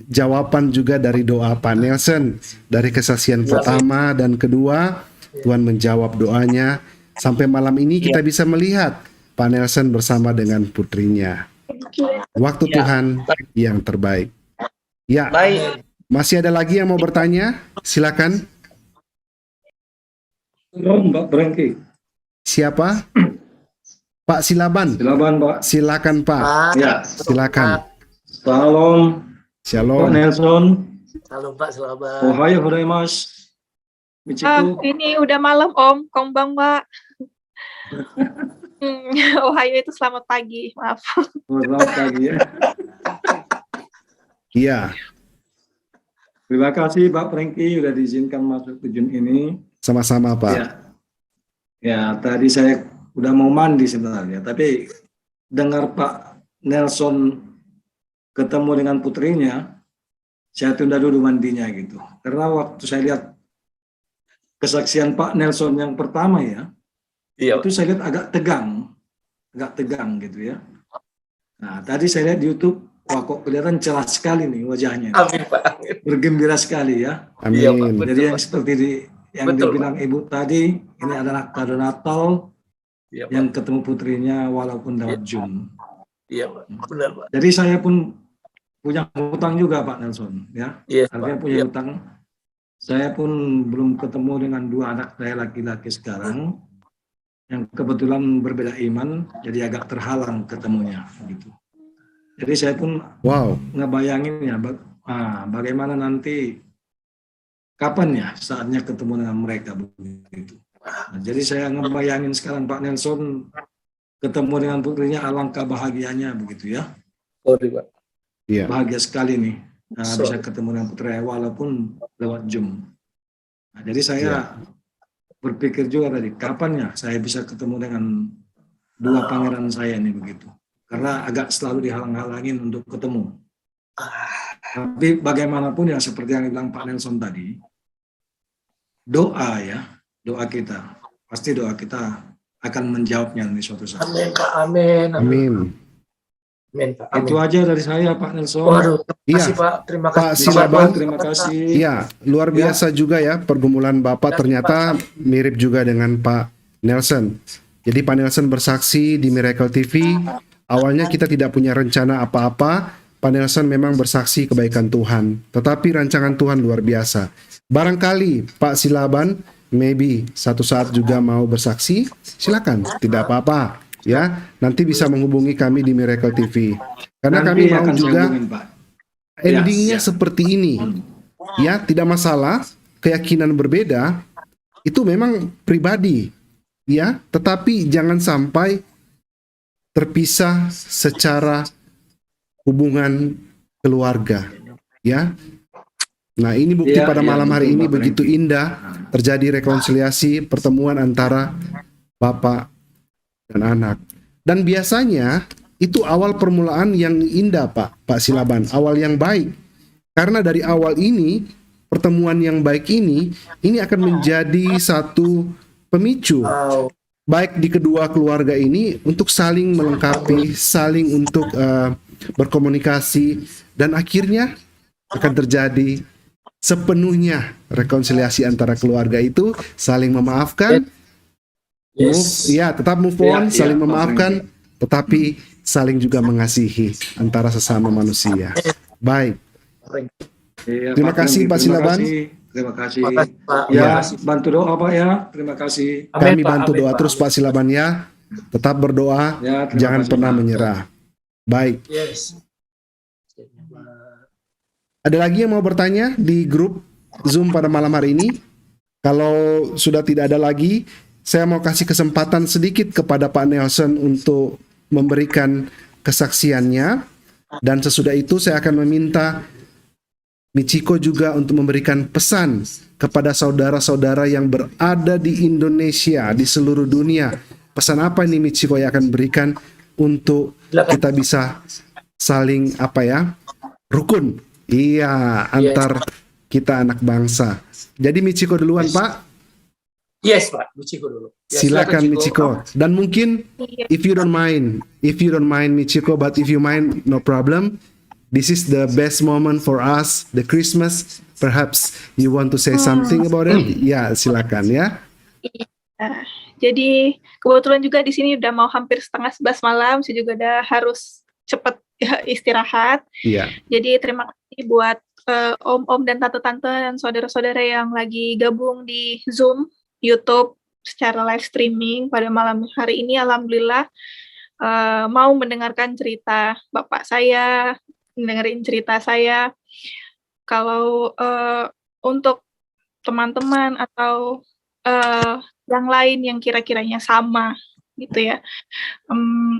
jawaban juga dari doa Pak Nelson. Dari kesaksian pertama dan kedua, Tuhan menjawab doanya. Sampai malam ini kita bisa melihat Pak Nelson bersama dengan putrinya. Waktu Tuhan yang terbaik. Ya, masih ada lagi yang mau bertanya? Silakan. Mbak Franky. Siapa? Pak Silaban. Silaban, Pak. Silakan, Pak. Ya. Silakan. Salam. Pak Shalom. Nelson. Halo Pak, selamat. Ohayou gozaimasu. Michiko. Ini udah malam Om, konbanwa. Ohio itu selamat pagi, maaf. Selamat pagi ya. Iya, Terima kasih Pak Franky sudah diizinkan masuk ke Zoom ini. sama-sama Pak. Ya. Ya, tadi saya udah mau mandi sebenarnya, tapi dengar Pak Nelson ketemu dengan putrinya, saya tunda dulu mandinya gitu. Karena waktu saya lihat kesaksian Pak Nelson yang pertama ya, itu saya lihat agak tegang gitu ya. Nah, tadi saya lihat di YouTube, wah kok kelihatan cerah sekali nih wajahnya. Amin Pak. Amin. Bergembira sekali ya. Amin. Iya, Pak. Betul, Jadi yang Pak. seperti yang Betul, dibilang Ibu tadi, ini adalah kado Natal Iya, Pak. yang ketemu putrinya walaupun lewat Zoom. Iya Pak. Benar Pak. Jadi saya pun punya hutang juga Pak Nelson ya. Iya Artinya Pak. punya Iya. hutang. Saya pun belum ketemu dengan dua anak saya laki-laki sekarang yang kebetulan berbeda iman, jadi agak terhalang ketemunya gitu. Jadi saya pun Wow. ngebayangin ya, bagaimana nanti kapan ya saatnya ketemu dengan mereka begitu. Nah, jadi saya ngebayangin sekarang Pak Nelson ketemu dengan putrinya, alangkah bahagianya begitu ya. Sorry Pak. Iya. Bahagia sekali nih So- bisa ketemu dengan putrinya walaupun lewat Zoom. Nah, jadi saya berpikir juga tadi, kapan ya saya bisa ketemu dengan dua pangeran saya ini begitu. Karena agak selalu dihalang-halangin untuk ketemu. Tapi bagaimanapun ya seperti yang dibilang Pak Nelson tadi, doa ya, doa kita, pasti doa kita akan menjawabnya di suatu saat. Amin Pak. Amin. Amin. Amin Pak. Amin. Itu aja dari saya Pak Nelson. Waduh, terima kasih Iya. Pak. Terima Pak kasih. Silaban, terima kasih. Iya, luar biasa juga ya pergumulan Bapak, ternyata mirip juga dengan Pak Nelson. Jadi Pak Nelson bersaksi di Miracle TV, awalnya kita tidak punya rencana apa-apa, Pak Nelson memang bersaksi kebaikan Tuhan, tetapi rancangan Tuhan luar biasa. Barangkali Pak Silaban maybe satu saat juga mau bersaksi, silakan, tidak apa-apa ya. Nanti bisa menghubungi kami di Miracle TV. Karena Nanti kami mau akan saya juga hubungin, Pak. endingnya Ya. seperti ini. Ya, tidak masalah, keyakinan berbeda itu memang pribadi. Ya, tetapi jangan sampai terpisah secara hubungan keluarga. Ya. Nah, ini bukti Iya, pada iya, malam hari betul, ini Pak begitu Franky. indah terjadi rekonsiliasi pertemuan antara bapak dan anak. Dan biasanya itu awal permulaan yang indah, Pak Silaban, awal yang baik. Karena dari awal ini, pertemuan yang baik ini akan menjadi satu pemicu baik di kedua keluarga ini untuk saling melengkapi, saling untuk berkomunikasi, dan akhirnya akan terjadi sepenuhnya rekonsiliasi antara keluarga itu, saling memaafkan, tetap move on, saling memaafkan, tetapi saling juga mengasihi antara sesama manusia. Baik. Iya, Terima kasih, Pak Silaban. Terima kasih. Terima kasih, Pak. Ya, Terima kasih. bantu doa Pak ya. Terima kasih. Amin, Kami Pak. bantu Amin, doa Pak. terus Pak Silaban ya. Tetap berdoa, Ya, terima jangan kasih, pernah Pak. menyerah. Baik. Yes. Ada lagi yang mau bertanya di grup Zoom pada malam hari ini? Kalau sudah tidak ada lagi, saya mau kasih kesempatan sedikit kepada Pak Nelson untuk memberikan kesaksiannya. Dan sesudah itu saya akan meminta Michiko juga untuk memberikan pesan kepada saudara-saudara yang berada di Indonesia, di seluruh dunia. Pesan apa ini Michiko yang akan berikan untuk kita bisa saling rukun. Iya, antar kita anak bangsa. Jadi Michiko duluan, Pak. Yes, Pak. Michiko dulu. Yes, Silakan Michiko. Dan mungkin if you don't mind Michiko, but if you mind, no problem. This is the best moment for us, the Christmas. Perhaps you want to say something about it? Ya, silakan ya. Jadi kebetulan juga di sini udah mau hampir 10:30 malam, saya juga udah harus cepat istirahat. Iya. Jadi terima kasih buat om-om dan tante-tante dan saudara-saudara yang lagi gabung di Zoom, YouTube secara live streaming pada malam hari ini. Alhamdulillah mau mendengarkan cerita bapak saya, dengerin cerita saya. Kalau untuk teman-teman atau yang lain yang kira-kiranya sama gitu ya,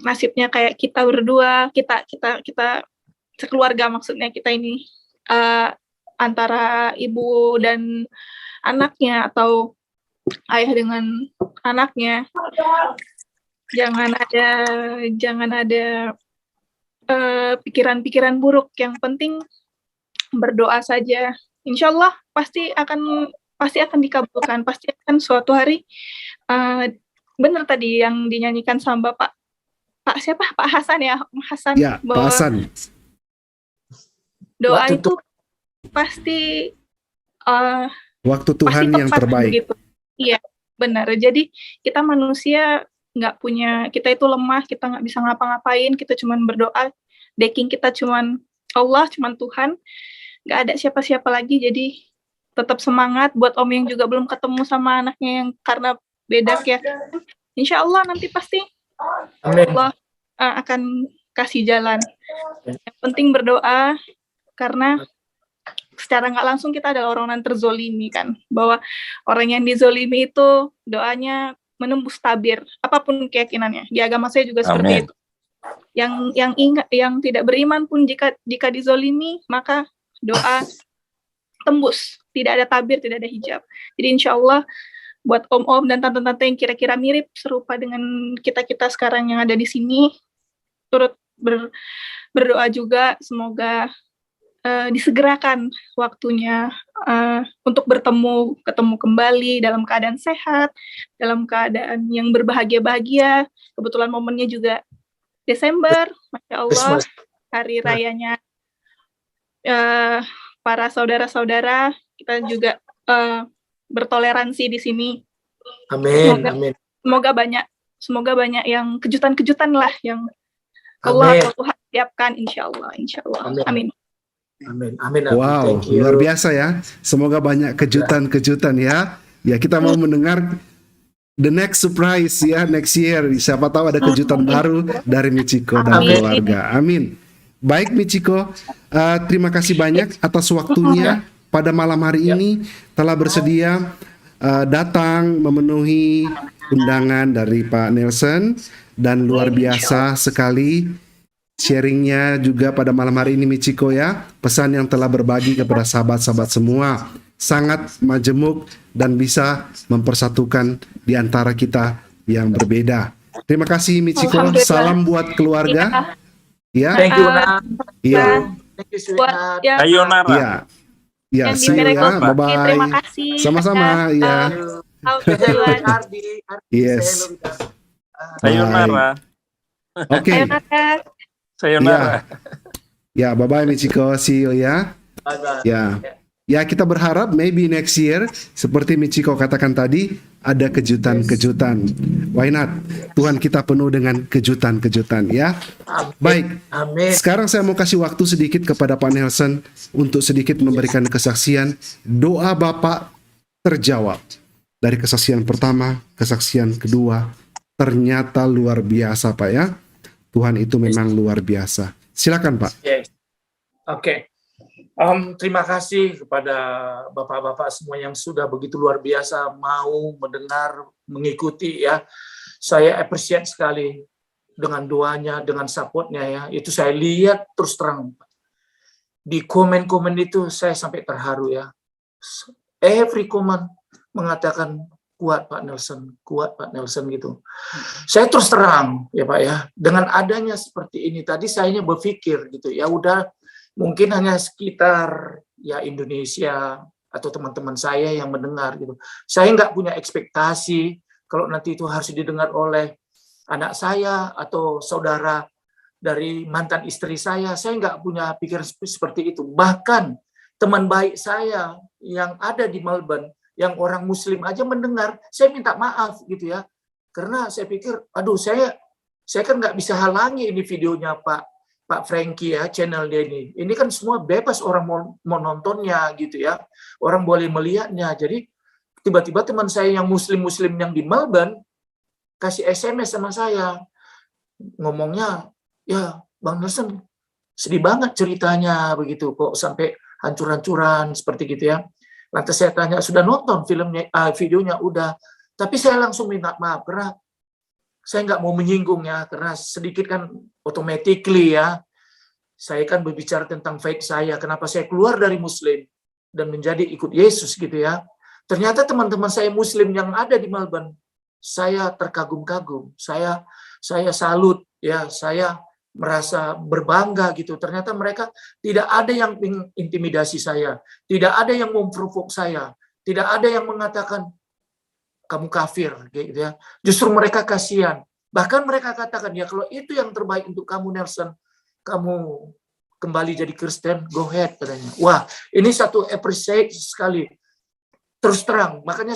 nasibnya kayak kita berdua, kita sekeluarga, maksudnya kita ini antara ibu dan anaknya atau ayah dengan anaknya, jangan ada pikiran-pikiran buruk. Yang penting berdoa saja. Insya Allah pasti akan dikabulkan. Pasti akan suatu hari. Benar tadi yang dinyanyikan sama Pak siapa? Pak Hasan ya, Hasan. Ya, Pak Hasan. Doa itu pasti waktu Tuhan pasti yang tepat, terbaik. begitu. Iya, benar. Jadi kita manusia kita itu lemah, kita nggak bisa ngapa-ngapain, kita cuman berdoa, backing kita cuman Allah, cuman Tuhan, nggak ada siapa-siapa lagi. Jadi tetap semangat buat Om yang juga belum ketemu sama anaknya yang karena beda ya. Insya Allah nanti pasti Allah akan kasih jalan. Yang penting berdoa, karena secara nggak langsung kita adalah orang yang terzolimi kan, bahwa orang yang dizolimi itu doanya menembus tabir, apapun keyakinannya. Di agama saya juga seperti itu. Yang tidak beriman pun jika dizolimi, maka doa tembus, tidak ada tabir, tidak ada hijab. Jadi insya Allah buat om-om dan tante-tante yang kira-kira mirip serupa dengan kita sekarang yang ada di sini, turut berdoa juga semoga disegerakan waktunya untuk ketemu kembali dalam keadaan sehat, dalam keadaan yang berbahagia-bahagia. Kebetulan momennya juga Desember, Masya Allah, hari rayanya para saudara-saudara. Kita juga bertoleransi di sini. Amin. Semoga banyak yang kejutan-kejutan lah yang Allah atau Tuhan siapkan, insya Allah. Amin. Amin. Wow, luar biasa ya. Semoga banyak kejutan-kejutan ya. Ya, kita mau mendengar the next surprise ya, next year. Siapa tahu ada kejutan baru dari Michiko dan keluarga. Amin. Baik Michiko, terima kasih banyak atas waktunya pada malam hari ini, telah bersedia datang memenuhi undangan dari Pak Nelson, dan luar biasa sekali sharingnya juga pada malam hari ini Michiko ya. Pesan yang telah berbagi kepada sahabat-sahabat semua sangat majemuk dan bisa mempersatukan di antara kita yang berbeda. Terima kasih Michiko. Salam buat keluarga. Ya. Thank you. Iya. Thank you sweetheart. Sayonara. Iya. Ya, see you ya. Bye-bye. Terima kasih. Sama-sama ya. Yes. Sayonara. Oke. Sayonara. Ya, bye-bye Michiko, see you ya. Bye-bye. Ya, kita berharap maybe next year, seperti Michiko katakan tadi, ada kejutan-kejutan. Why not? Tuhan kita penuh dengan kejutan-kejutan ya. Baik, sekarang saya mau kasih waktu sedikit kepada Pak Nelson untuk sedikit memberikan kesaksian. Doa Bapak terjawab. Dari kesaksian pertama, kesaksian kedua, ternyata luar biasa Pak ya. Tuhan itu memang luar biasa. Silakan Pak. Oke. Terima kasih kepada bapak-bapak semua yang sudah begitu luar biasa mau mendengar, mengikuti ya. Saya appreciate sekali dengan doanya, dengan supportnya ya. Itu saya lihat terus terang. Di komen-komen itu saya sampai terharu ya. Every comment mengatakan kuat Pak Nelson gitu. Saya terus terang ya Pak ya, dengan adanya seperti ini tadi saya berpikir gitu ya, udah mungkin hanya sekitar ya Indonesia atau teman-teman saya yang mendengar gitu. Saya nggak punya ekspektasi kalau nanti itu harus didengar oleh anak saya atau saudara dari mantan istri saya nggak punya pikiran seperti itu. Bahkan teman baik saya yang ada di Melbourne, yang orang Muslim aja mendengar, saya minta maaf gitu ya, karena saya pikir, aduh saya kan nggak bisa halangi ini videonya Pak Frankie ya, channel dia ini. Ini kan semua bebas orang mau nontonnya gitu ya, orang boleh melihatnya. Jadi tiba-tiba teman saya yang Muslim yang di Melbourne kasih SMS sama saya, ngomongnya, ya Bang Nelson, sedih banget ceritanya begitu, kok sampai hancur-hancuran seperti gitu ya. Lantas saya tanya, sudah nonton filmnya, videonya? Udah. Tapi saya langsung minta maaf karena saya nggak mau menyinggung ya, karena sedikit kan automatically ya, saya kan berbicara tentang faith saya, kenapa saya keluar dari Muslim dan menjadi ikut Yesus gitu ya. Ternyata teman-teman saya Muslim yang ada di Melbourne, saya terkagum-kagum, saya salut ya, saya merasa berbangga gitu. Ternyata mereka tidak ada yang intimidasi saya, tidak ada yang memprovok saya, tidak ada yang mengatakan kamu kafir gitu ya. Justru mereka kasihan. Bahkan mereka katakan, ya kalau itu yang terbaik untuk kamu Nelson, kamu kembali jadi Kristen, go ahead katanya. Wah, ini satu appreciate sekali. Terus terang, makanya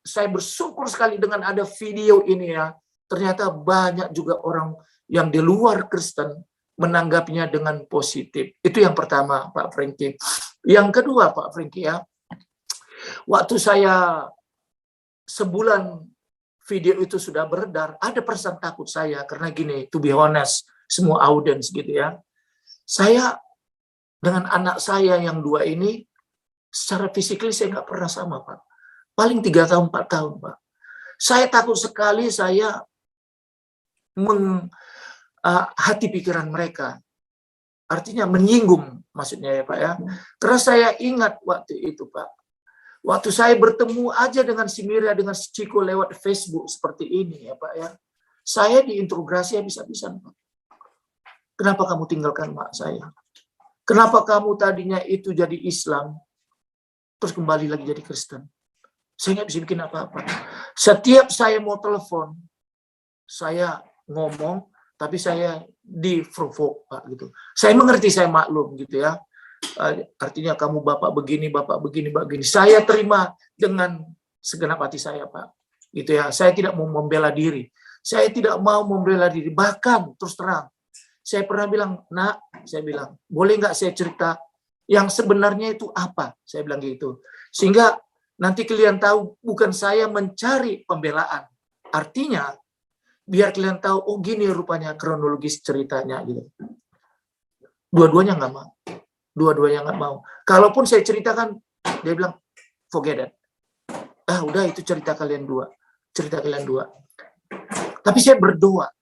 saya bersyukur sekali dengan ada video ini ya. Ternyata banyak juga orang yang di luar Kristen menanggapinya dengan positif. Itu yang pertama, Pak Frankie. Yang kedua, Pak Frankie ya, waktu saya sebulan video itu sudah beredar, ada perasaan takut saya karena gini, to be honest, semua audience gitu ya. Saya dengan anak saya yang 2 ini, secara fisikly saya nggak pernah sama, Pak. Paling 3 tahun, 4 tahun, Pak. Saya takut sekali saya hati pikiran mereka. Artinya menyinggung maksudnya ya Pak ya. Karena saya ingat waktu itu Pak. Waktu saya bertemu aja dengan si Miria, dengan si Ciko lewat Facebook seperti ini ya Pak ya. Saya diinterogasi habis-habisan Pak. Kenapa kamu tinggalkan mak saya? Kenapa kamu tadinya itu jadi Islam, terus kembali lagi jadi Kristen? Saya nggak bisa bikin apa-apa. Setiap saya mau telepon, saya ngomong, tapi saya diprovok Pak gitu. Saya mengerti, saya maklum gitu ya. Artinya kamu bapak begini, begini. Saya terima dengan segenap hati saya Pak. Gitu ya. Saya tidak mau membela diri. Saya tidak mau membela diri. Bahkan terus terang, saya pernah bilang, Nak, saya bilang, boleh nggak saya cerita yang sebenarnya itu apa? Saya bilang gitu. Sehingga nanti kalian tahu bukan saya mencari pembelaan. Artinya biar kalian tahu, oh gini rupanya kronologis ceritanya gitu. Dua-duanya nggak mau. Dua-duanya nggak mau. Kalaupun saya ceritakan, dia bilang, forget it. Udah itu cerita kalian dua. Cerita kalian dua. Tapi saya berdoa.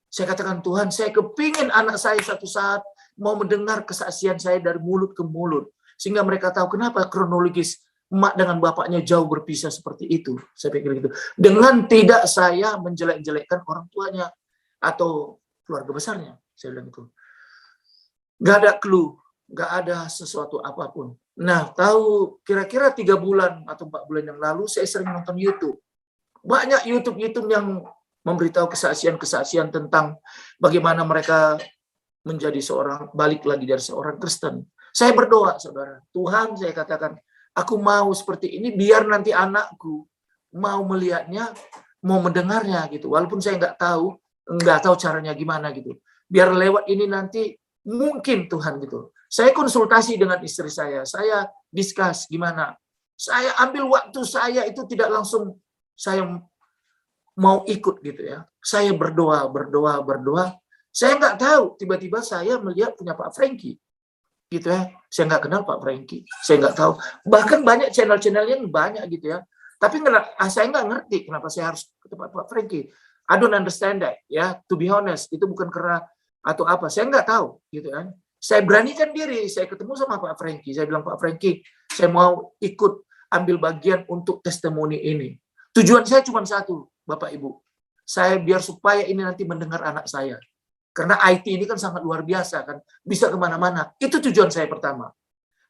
Saya katakan, Tuhan, saya kepingin anak saya satu saat mau mendengar kesaksian saya dari mulut ke mulut. Sehingga mereka tahu kenapa kronologis emak dengan bapaknya jauh berpisah seperti itu. Saya pikir gitu. Dengan tidak saya menjelek-jelekkan orang tuanya atau keluarga besarnya. Saya bilang itu. Gak ada clue. Gak ada sesuatu apapun. Nah, tahu kira-kira 3 bulan atau 4 bulan yang lalu, saya sering nonton YouTube. Banyak YouTube yang memberitahu kesaksian-kesaksian tentang bagaimana mereka menjadi balik lagi dari seorang Kristen. Saya berdoa, saudara. Tuhan, saya katakan, aku mau seperti ini biar nanti anakku mau melihatnya, mau mendengarnya gitu. Walaupun saya nggak tahu caranya gimana gitu. Biar lewat ini nanti mungkin Tuhan gitu. Saya konsultasi dengan istri saya discuss gimana. Saya ambil waktu saya itu tidak langsung saya mau ikut gitu ya. Saya berdoa. Saya nggak tahu, tiba-tiba saya melihat punya Pak Frankie. Gitu ya. Saya nggak kenal Pak Frankie. Saya nggak tahu. Bahkan banyak channel-channel yang banyak gitu ya. Tapi saya nggak ngerti kenapa saya harus ke tempat Pak Frankie. I don't understand that ya. To be honest, itu bukan karena atau apa. Saya nggak tahu gitu kan. Saya beranikan diri. Saya ketemu sama Pak Frankie. Saya bilang, Pak Frankie, saya mau ikut ambil bagian untuk testimoni ini. Tujuan saya cuma satu, Bapak Ibu. Saya biar supaya ini nanti mendengar anak saya. Karena IT ini kan sangat luar biasa kan. Bisa kemana-mana. Itu tujuan saya pertama.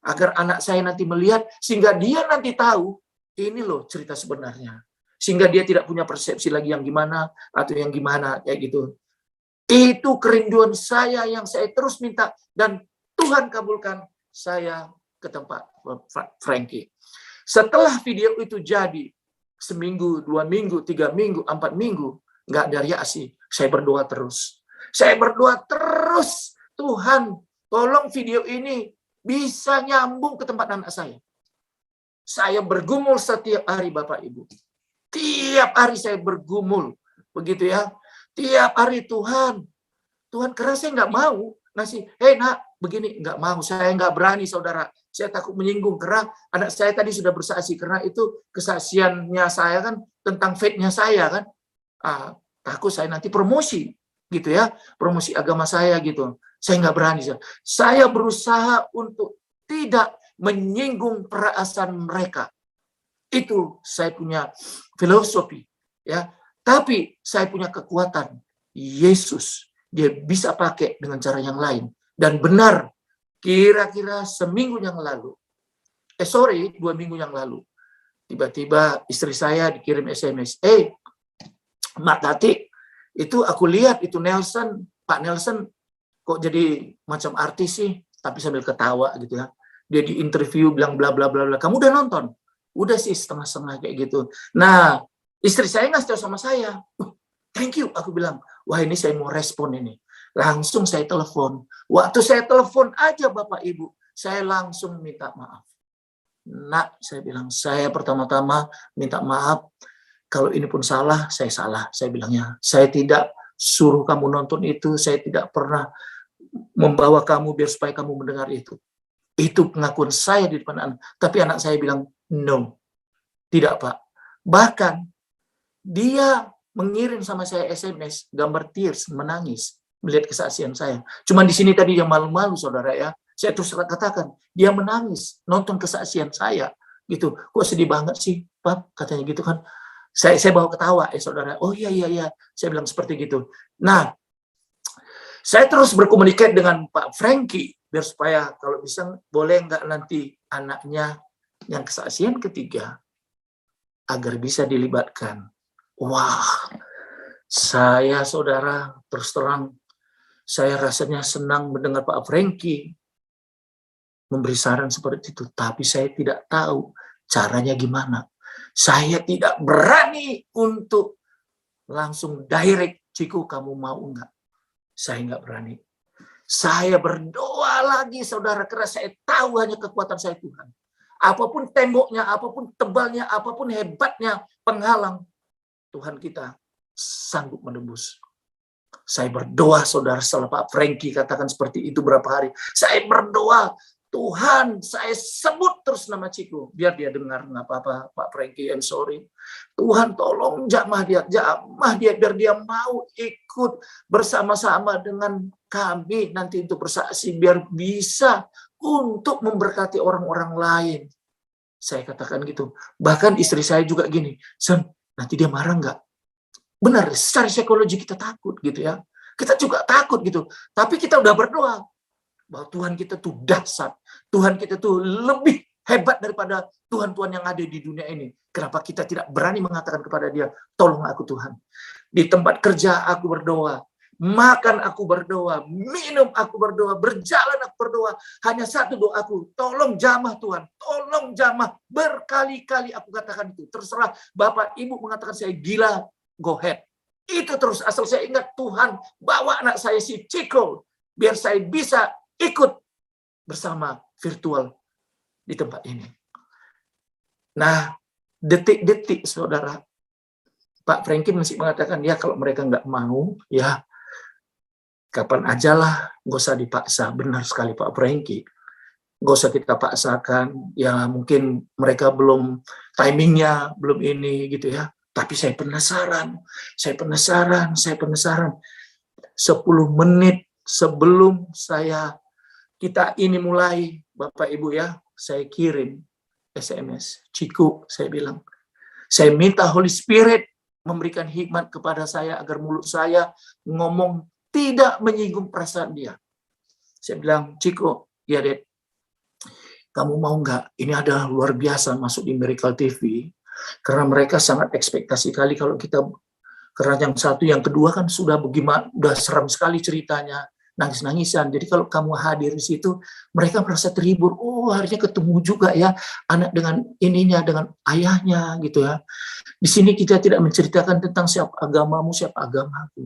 Agar anak saya nanti melihat, sehingga dia nanti tahu, ini loh cerita sebenarnya. Sehingga dia tidak punya persepsi lagi yang gimana, atau yang gimana, kayak gitu. Itu kerinduan saya yang saya terus minta. Dan Tuhan kabulkan saya ke tempat Frankie. Setelah video itu jadi, 1 minggu, 2 minggu, 3 minggu, 4 minggu, nggak ada reaksi. Saya berdoa terus. Tuhan, tolong video ini bisa nyambung ke tempat anak saya. Saya bergumul setiap hari, Bapak Ibu. Tiap hari saya bergumul. Begitu ya. Tiap hari Tuhan, karena saya nggak mau ngasih, hei nak, begini, nggak mau, saya nggak berani saudara, saya takut menyinggung, karena anak saya tadi sudah bersaksi, karena itu kesaksiannya saya kan tentang faith-nya saya kan, takut saya nanti promosi, gitu ya, promosi agama saya gitu, saya nggak berani, saya berusaha untuk tidak menyinggung perasaan mereka, itu saya punya filosofi, ya, tapi saya punya kekuatan, Yesus, dia bisa pakai dengan cara yang lain. Dan benar, kira-kira seminggu yang lalu, 2 minggu yang lalu, tiba-tiba istri saya dikirim SMS, Mak Tati, itu aku lihat itu Nelson, Pak Nelson, kok jadi macam artis sih, tapi sambil ketawa gitu ya. Dia di interview bilang bla bla bla bla. Kamu udah nonton? Udah sih setengah-setengah kayak gitu. Nah, istri saya ngasih tahu sama saya, thank you, aku bilang, wah ini saya mau respon ini. Langsung saya telepon. Waktu saya telepon aja Bapak Ibu, saya langsung minta maaf. Nak, saya bilang, saya pertama-tama minta maaf. Kalau ini pun salah, saya bilangnya. Saya tidak suruh kamu nonton itu, saya tidak pernah membawa kamu biar supaya kamu mendengar itu. Itu pengakuan saya di depan anak. Tapi anak saya bilang, no, tidak Pak. Bahkan, dia mengirim sama saya SMS, gambar tears, menangis, melihat kesaksian saya. Cuma di sini tadi yang malu-malu, saudara ya. Saya terus katakan, dia menangis, nonton kesaksian saya. Gitu, kok sedih banget sih, Pak? Katanya gitu kan. Saya bawa ketawa, saudara. Oh iya, saya bilang seperti gitu. Nah, saya terus berkomunikasi dengan Pak Frankie, biar supaya kalau bisa, boleh nggak nanti anaknya yang kesaksian ketiga, agar bisa dilibatkan. Wah, saya saudara, terus terang, saya rasanya senang mendengar Pak Frankie memberi saran seperti itu, tapi saya tidak tahu caranya gimana. Saya tidak berani untuk langsung direct, Ciku kamu mau enggak? Saya enggak berani. Saya berdoa lagi saudara, karena saya tahu hanya kekuatan saya Tuhan. Apapun temboknya, apapun tebalnya, apapun hebatnya penghalang, Tuhan kita sanggup menembus. Saya berdoa saudara, setelah Pak Frankie katakan seperti itu berapa hari, saya berdoa, Tuhan, saya sebut terus nama Ciku, biar dia dengar, nggak apa-apa Pak Frankie, I'm sorry. Tuhan tolong jamah dia, biar dia mau ikut bersama-sama dengan kami nanti untuk bersaksi, biar bisa untuk memberkati orang-orang lain. Saya katakan gitu. Bahkan istri saya juga gini, Sen, nanti dia marah nggak? Benar, secara psikologi kita takut gitu ya. Kita juga takut gitu. Tapi kita udah berdoa bahwa Tuhan kita tuh dahsyat. Tuhan kita tuh lebih hebat daripada Tuhan-Tuhan yang ada di dunia ini. Kenapa kita tidak berani mengatakan kepada dia, tolong aku Tuhan. Di tempat kerja aku berdoa, makan aku berdoa, minum aku berdoa, berjalan aku berdoa. Hanya satu doaku, tolong jamah Tuhan, tolong jamah. Berkali-kali aku katakan itu. Terserah Bapak Ibu mengatakan saya gila, go ahead. Itu terus, asal saya ingat Tuhan bawa anak saya si Ciko, biar saya bisa ikut bersama virtual di tempat ini. Nah, detik-detik saudara, Pak Frankie masih mengatakan, ya kalau mereka nggak mau, ya kapan aja lah, nggak usah dipaksa. Benar sekali Pak Frankie, nggak usah kita paksakan, ya mungkin mereka belum timingnya, belum ini gitu ya. Tapi saya penasaran. 10 menit sebelum kita ini mulai, Bapak Ibu ya, saya kirim SMS, Ciku, saya bilang, saya minta Holy Spirit memberikan hikmat kepada saya agar mulut saya ngomong tidak menyinggung perasaan dia. Saya bilang, Ciku, ya Dek, kamu mau nggak? Ini ada luar biasa masuk di Miracle TV, karena mereka sangat ekspektasi kali kalau kita, karena yang satu, yang kedua kan sudah bagaimana, udah seram sekali ceritanya, nangis-nangisan. Jadi kalau kamu hadir di situ, mereka merasa terhibur. Oh, akhirnya ketemu juga ya anak dengan ininya, dengan ayahnya gitu ya. Di sini kita tidak menceritakan tentang siapa agamamu, siapa agamaku.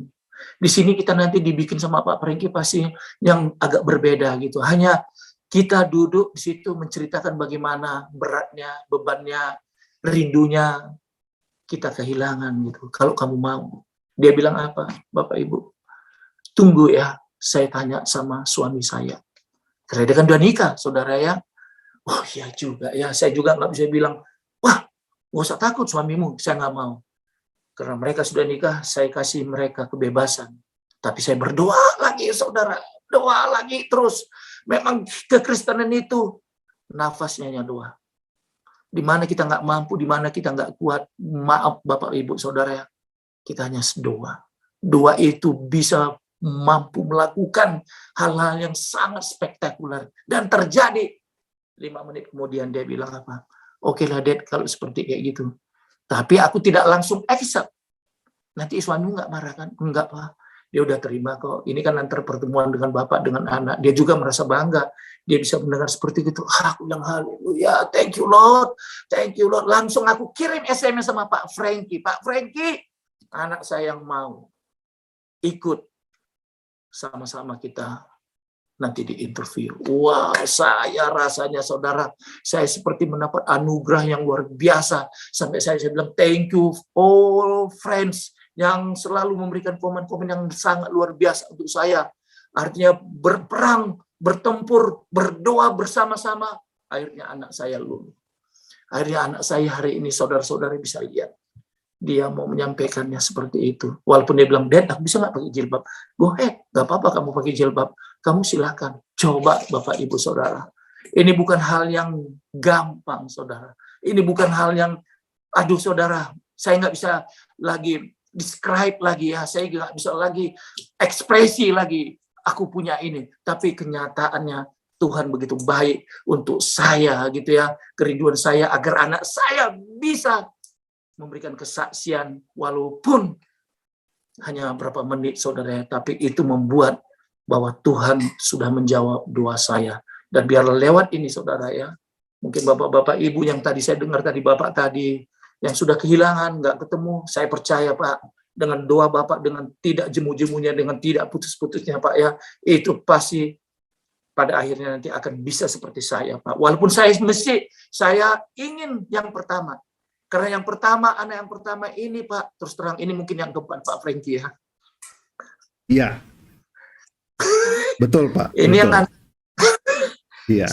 Di sini kita nanti dibikin sama Pak Frankie pasti yang agak berbeda gitu. Hanya kita duduk di situ menceritakan bagaimana beratnya, bebannya, rindunya kita kehilangan gitu. Kalau kamu mau. Dia bilang apa, Bapak Ibu? Tunggu ya. saya tanya sama suami saya. Karena dia kan udah nikah, saudara ya. Oh iya juga ya, saya juga nggak bisa bilang, wah nggak usah takut suamimu, saya nggak mau. Karena mereka sudah nikah, saya kasih mereka kebebasan. Tapi saya berdoa lagi, saudara. Doa lagi terus. Memang kekristenan itu nafasnya hanya doa. Di mana kita nggak mampu, di mana kita nggak kuat, maaf Bapak Ibu Saudara ya, kita hanya doa. Doa itu bisa mampu melakukan hal-hal yang sangat spektakuler. Dan terjadi. 5 menit kemudian dia bilang apa? Oke lah Dad, kalau seperti kayak gitu. Tapi aku tidak langsung accept. Nanti suamimu nggak marah kan? Enggak Pak. Dia udah terima kok. Ini kan antar pertemuan dengan bapak, dengan anak. Dia juga merasa bangga. Dia bisa mendengar seperti itu. Aku bilang haleluya, thank you Lord. Thank you Lord. Langsung aku kirim SMS sama Pak Frankie. Pak Frankie, anak saya yang mau ikut sama-sama kita nanti di interview. Wah, saya rasanya saudara, saya seperti mendapat anugerah yang luar biasa. Sampai saya bilang thank you all friends yang selalu memberikan komen-komen yang sangat luar biasa untuk saya. Artinya berperang, bertempur, berdoa bersama-sama. Akhirnya anak saya lulus. Akhirnya anak saya hari ini saudara-saudara bisa lihat. Dia mau menyampaikannya seperti itu. Walaupun dia bilang, Dad, aku bisa nggak pakai jilbab? Go ahead, nggak apa-apa kamu pakai jilbab. Kamu silakan. Coba Bapak Ibu Saudara. Ini bukan hal yang gampang, saudara. Ini bukan hal yang, aduh saudara, saya nggak bisa lagi describe lagi ya. Saya nggak bisa lagi ekspresi lagi. Aku punya ini. Tapi kenyataannya Tuhan begitu baik untuk saya gitu ya. Kerinduan saya agar anak saya bisa memberikan kesaksian walaupun hanya berapa menit saudara, tapi itu membuat bahwa Tuhan sudah menjawab doa saya. Dan biarlah lewat ini saudara ya, mungkin bapak-bapak ibu yang tadi saya dengar tadi, bapak tadi yang sudah kehilangan, nggak ketemu, saya percaya Pak, dengan doa Bapak, dengan tidak jemu-jemunya, dengan tidak putus-putusnya Pak ya, itu pasti pada akhirnya nanti akan bisa seperti saya Pak. Walaupun saya ingin yang pertama. Karena yang pertama, anak yang pertama ini Pak, terus terang ini mungkin yang keempat Pak Frankie ya. Iya. Betul Pak. Ini betul. yang Iya.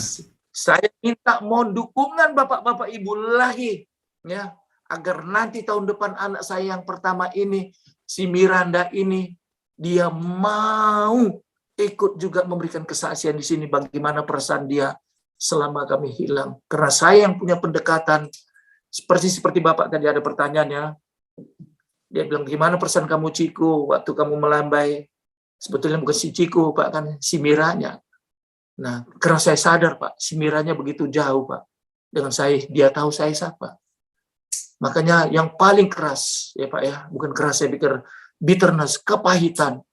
Saya minta mohon dukungan Bapak-bapak Ibu lagi ya, agar nanti tahun depan anak saya yang pertama ini, si Miranda ini, dia mau ikut juga memberikan kesaksian di sini bagaimana perasaan dia selama kami hilang. Karena saya yang punya pendekatan seperti Bapak tadi ada pertanyaannya. Dia bilang, gimana perasaan kamu Ciku waktu kamu melambai? Sebetulnya bukan si Ciku Pak, kan si Miranya. Nah, karena saya sadar Pak, si Miranya begitu jauh Pak. Dengan saya, dia tahu saya siapa. Makanya yang paling keras ya Pak ya, bukan keras, saya pikir bitterness, kepahitan.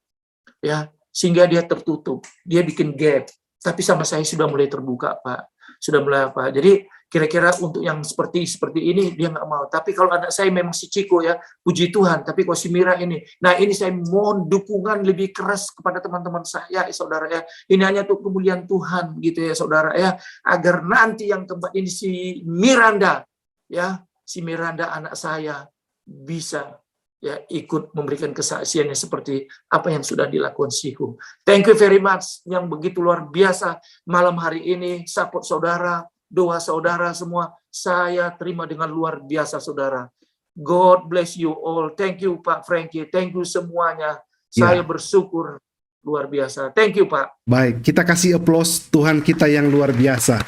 Ya, sehingga dia tertutup. Dia bikin gap. Tapi sama saya sudah mulai terbuka Pak. Sudah mulai apa. Jadi kira-kira untuk yang seperti ini dia nggak mau. Tapi kalau anak saya memang si Ciko ya, puji Tuhan. Tapi kalau si Mira ini, nah ini saya mohon dukungan lebih keras kepada teman-teman saya, saudara ya. Ini hanya untuk kemuliaan Tuhan gitu ya, saudara ya. Agar nanti yang keempat ini si Miranda ya, si Miranda anak saya bisa ya ikut memberikan kesaksiannya seperti apa yang sudah dilakukan Siku. Thank you very much yang begitu luar biasa malam hari ini, support saudara, doa saudara semua, saya terima dengan luar biasa saudara. God bless you all. Thank you Pak Frankie, thank you semuanya. Saya bersyukur luar biasa. Thank you Pak. Baik, kita kasih applause Tuhan kita yang luar biasa.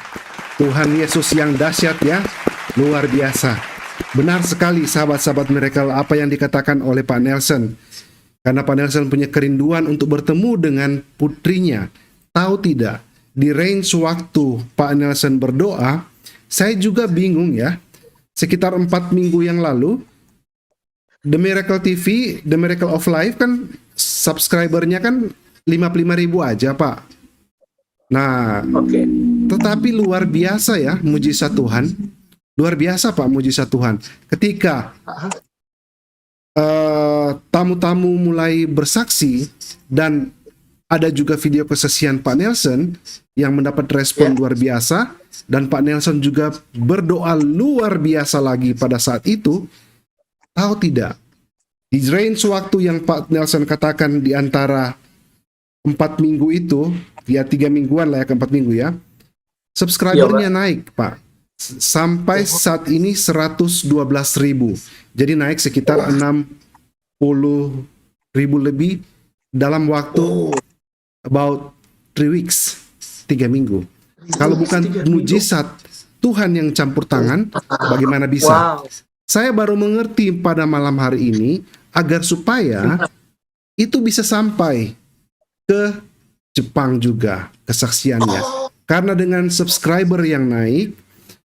Tuhan Yesus yang dahsyat ya, luar biasa. Benar sekali sahabat-sahabat Miracle apa yang dikatakan oleh Pak Nelson. Karena Pak Nelson punya kerinduan untuk bertemu dengan putrinya. Tahu tidak, di range waktu Pak Nelson berdoa, saya juga bingung ya. Sekitar 4 minggu yang lalu, The Miracle TV, The Miracle of Life kan subscribernya kan 55.000 aja Pak. Nah, tetapi luar biasa ya mujizat Tuhan. Luar biasa Pak mujizat Tuhan. Ketika tamu-tamu mulai bersaksi dan ada juga video kesaksian Pak Nelson yang mendapat respon luar biasa, dan Pak Nelson juga berdoa luar biasa lagi pada saat itu. Tahu tidak, di range waktu yang Pak Nelson katakan di antara 4 minggu itu, ya 3 mingguan lah ya, ke 4 minggu ya, subscribernya naik Pak. Sampai saat ini 112.000. Jadi naik sekitar 60.000 lebih dalam waktu about 3 weeks, 3 minggu. Kalau bukan mujizat Tuhan yang campur tangan, bagaimana bisa? Saya baru mengerti pada malam hari ini, agar supaya itu bisa sampai ke Jepang juga kesaksiannya. Karena dengan subscriber yang naik,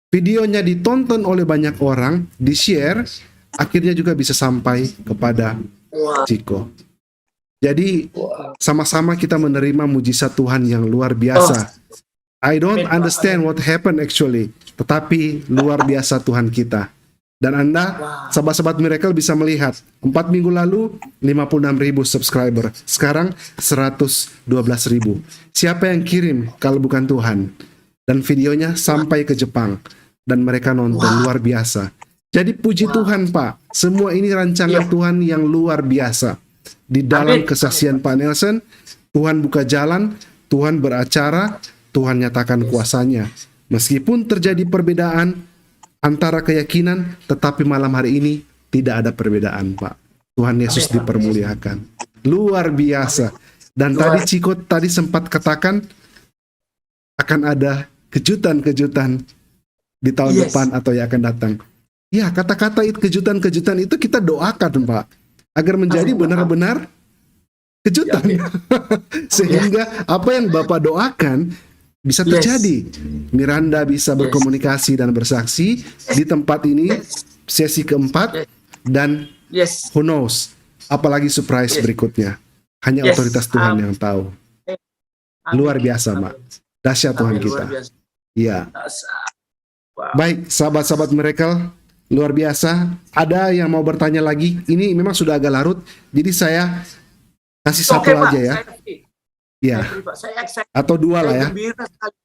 videonya ditonton oleh banyak orang, di-share, akhirnya juga bisa sampai kepada Chico. Jadi sama-sama kita menerima mujizat Tuhan yang luar biasa. I don't understand what happened actually, tetapi luar biasa Tuhan kita. Dan Anda, sahabat-sahabat Miracle bisa melihat, 4 minggu lalu 56.000 subscriber, sekarang 112.000. Siapa yang kirim kalau bukan Tuhan? Dan videonya sampai ke Jepang, dan mereka nonton, luar biasa. Jadi puji Tuhan Pak, semua ini rancangan Tuhan yang luar biasa. Di dalam kesaksian Pak Nelson, Tuhan buka jalan, Tuhan beracara, Tuhan nyatakan kuasanya. Meskipun terjadi perbedaan antara keyakinan, tetapi malam hari ini tidak ada perbedaan Pak. Tuhan Yesus dipermuliakan. Luar biasa. Dan tadi Chico tadi sempat katakan akan ada kejutan-kejutan di tahun depan atau yang akan datang. Ya, kata-kata itu, kejutan-kejutan itu kita doakan Pak, agar menjadi benar-benar kejutan. Sehingga apa yang Bapak doakan bisa terjadi. Miranda bisa berkomunikasi dan bersaksi di tempat ini, sesi keempat, dan who knows, apalagi surprise berikutnya. Hanya otoritas Tuhan yang tahu. Luar biasa, Mak. Dahsyat Tuhan kita. Iya. Baik, sahabat-sahabat Miracle, luar biasa. Ada yang mau bertanya lagi? Ini memang sudah agak larut, jadi saya kasih satu aja ya. Ya, atau dua lah ya.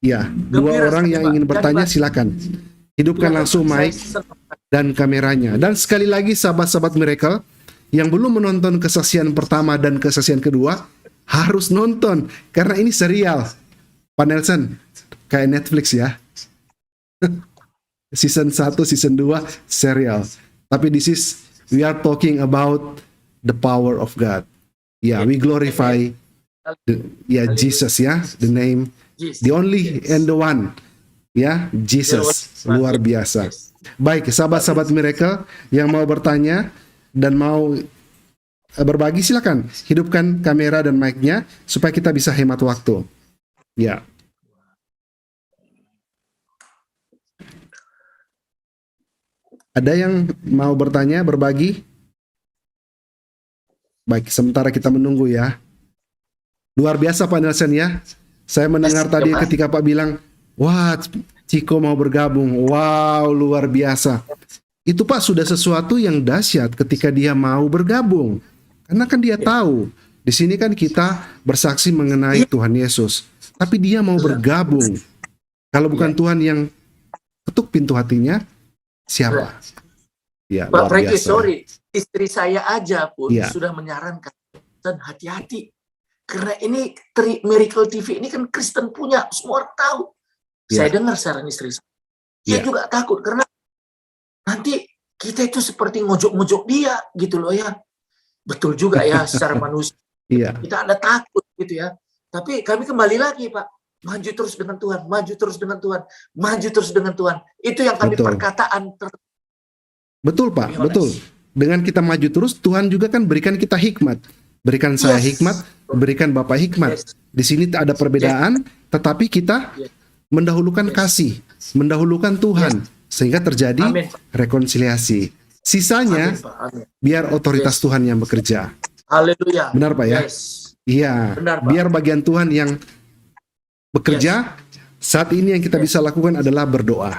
Ya, dua orang yang ingin bertanya silakan. Hidupkan langsung mic dan kameranya. Dan sekali lagi sahabat-sahabat Miracle yang belum menonton kesaksian pertama dan kesaksian kedua harus nonton karena ini serial. Pak Nelson, kayak Netflix ya. Season 1, season 2 serial. Tapi we are talking about the power of God. Yeah, we glorify Jesus ya, the name, the only and the one, ya, Jesus, luar biasa. Baik, sahabat-sahabat Miracle yang mau bertanya dan mau berbagi silakan hidupkan kamera dan mic-nya supaya kita bisa hemat waktu. Ya. Ada yang mau bertanya, berbagi? Baik, sementara kita menunggu ya. Luar biasa Pak Nelson ya. Saya mendengar tadi ketika Pak bilang, wah Chico mau bergabung. Wow, luar biasa. Itu Pak sudah sesuatu yang dahsyat ketika dia mau bergabung. Karena kan dia tahu, di sini kan kita bersaksi mengenai Tuhan Yesus. Tapi dia mau bergabung. Kalau bukan Tuhan yang ketuk pintu hatinya, siapa? Ya, Pak luar Frankie, biasa. sorry. Istri saya aja pun sudah menyarankan, dan hati-hati. Karena ini Miracle TV ini kan Kristen punya, semua orang tahu. Saya dengar saran istri saya. Dia juga takut karena nanti kita itu seperti ngojok-ngojok dia gitu loh ya. Betul juga ya secara manusia. Kita ada takut gitu ya. Tapi kami kembali lagi Pak, maju terus dengan Tuhan, maju terus dengan Tuhan, maju terus dengan Tuhan. Itu yang kami perkataan. Betul Pak, betul. Dengan kita maju terus, Tuhan juga kan berikan kita hikmat. Berikan saya hikmat, berikan Bapak hikmat. Di sini ada perbedaan, tetapi kita mendahulukan kasih, mendahulukan Tuhan, sehingga terjadi rekonsiliasi. Sisanya, biar otoritas Tuhan yang bekerja. Haleluya. Benar Pak ya? Iya, biar bagian Tuhan yang bekerja. Saat ini yang kita bisa lakukan adalah berdoa.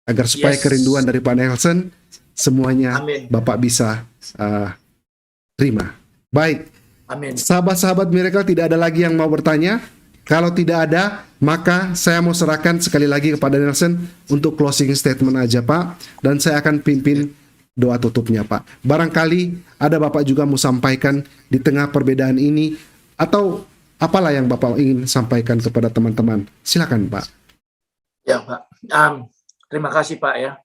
Agar supaya kerinduan dari Pak Nelson, semuanya Bapak bisa terima. Baik, sahabat-sahabat Miracle, tidak ada lagi yang mau bertanya. Kalau tidak ada, maka saya mau serahkan sekali lagi kepada Nelson untuk closing statement aja Pak. Dan saya akan pimpin doa tutupnya Pak. Barangkali ada Bapak juga mau sampaikan di tengah perbedaan ini, atau Apalah yang Bapak ingin sampaikan kepada teman-teman? Silakan Pak. Ya Pak, terima kasih Pak ya.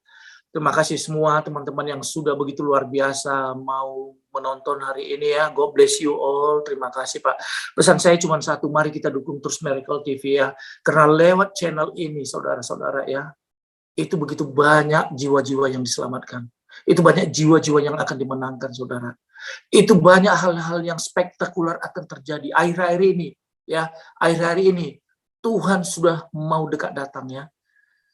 Terima kasih semua teman-teman yang sudah begitu luar biasa mau menonton hari ini ya. God bless you all. Terima kasih Pak. Pesan saya cuma satu, mari kita dukung terus Miracle TV ya. Karena lewat channel ini saudara-saudara ya, itu begitu banyak jiwa-jiwa yang diselamatkan. Itu banyak jiwa-jiwa yang akan dimenangkan saudara. Itu banyak hal-hal yang spektakuler akan terjadi akhir-akhir ini ya. Akhir-akhir ini Tuhan sudah mau dekat datang ya.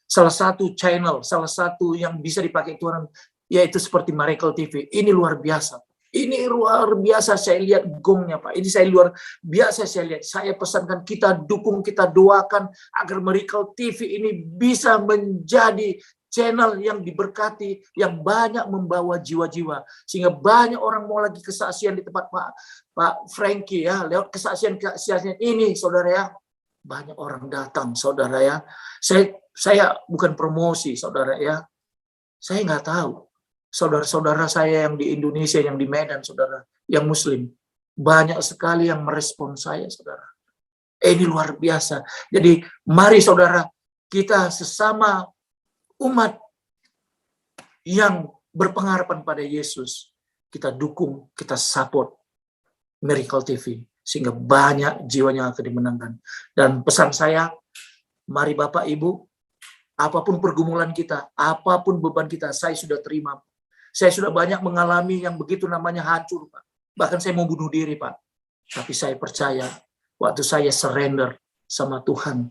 Salah satu channel, salah satu yang bisa dipakai Tuhan, yaitu seperti Miracle TV. Ini luar biasa. Ini luar biasa saya lihat gongnya Pak. Ini saya luar biasa saya lihat. Saya pesankan kita dukung, kita doakan agar Miracle TV ini bisa menjadi channel yang diberkati, yang banyak membawa jiwa-jiwa. Sehingga banyak orang mau lagi kesaksian di tempat Pak Frankie ya. Lewat kesaksian ini saudara ya. Banyak orang datang saudara ya. Saya bukan promosi saudara ya. Saya nggak tahu. Saudara-saudara saya yang di Indonesia, yang di Medan saudara, yang muslim. Banyak sekali yang merespon saya saudara. Ini luar biasa. Jadi mari saudara, kita sesama umat yang berpengharapan pada Yesus, kita dukung, kita support Miracle TV. Sehingga banyak jiwanya akan dimenangkan. Dan pesan saya, mari Bapak Ibu, apapun pergumulan kita, apapun beban kita, saya sudah terima. Saya sudah banyak mengalami yang begitu namanya hancur, Pak. Bahkan saya mau bunuh diri, Pak. Tapi saya percaya, waktu saya surrender sama Tuhan,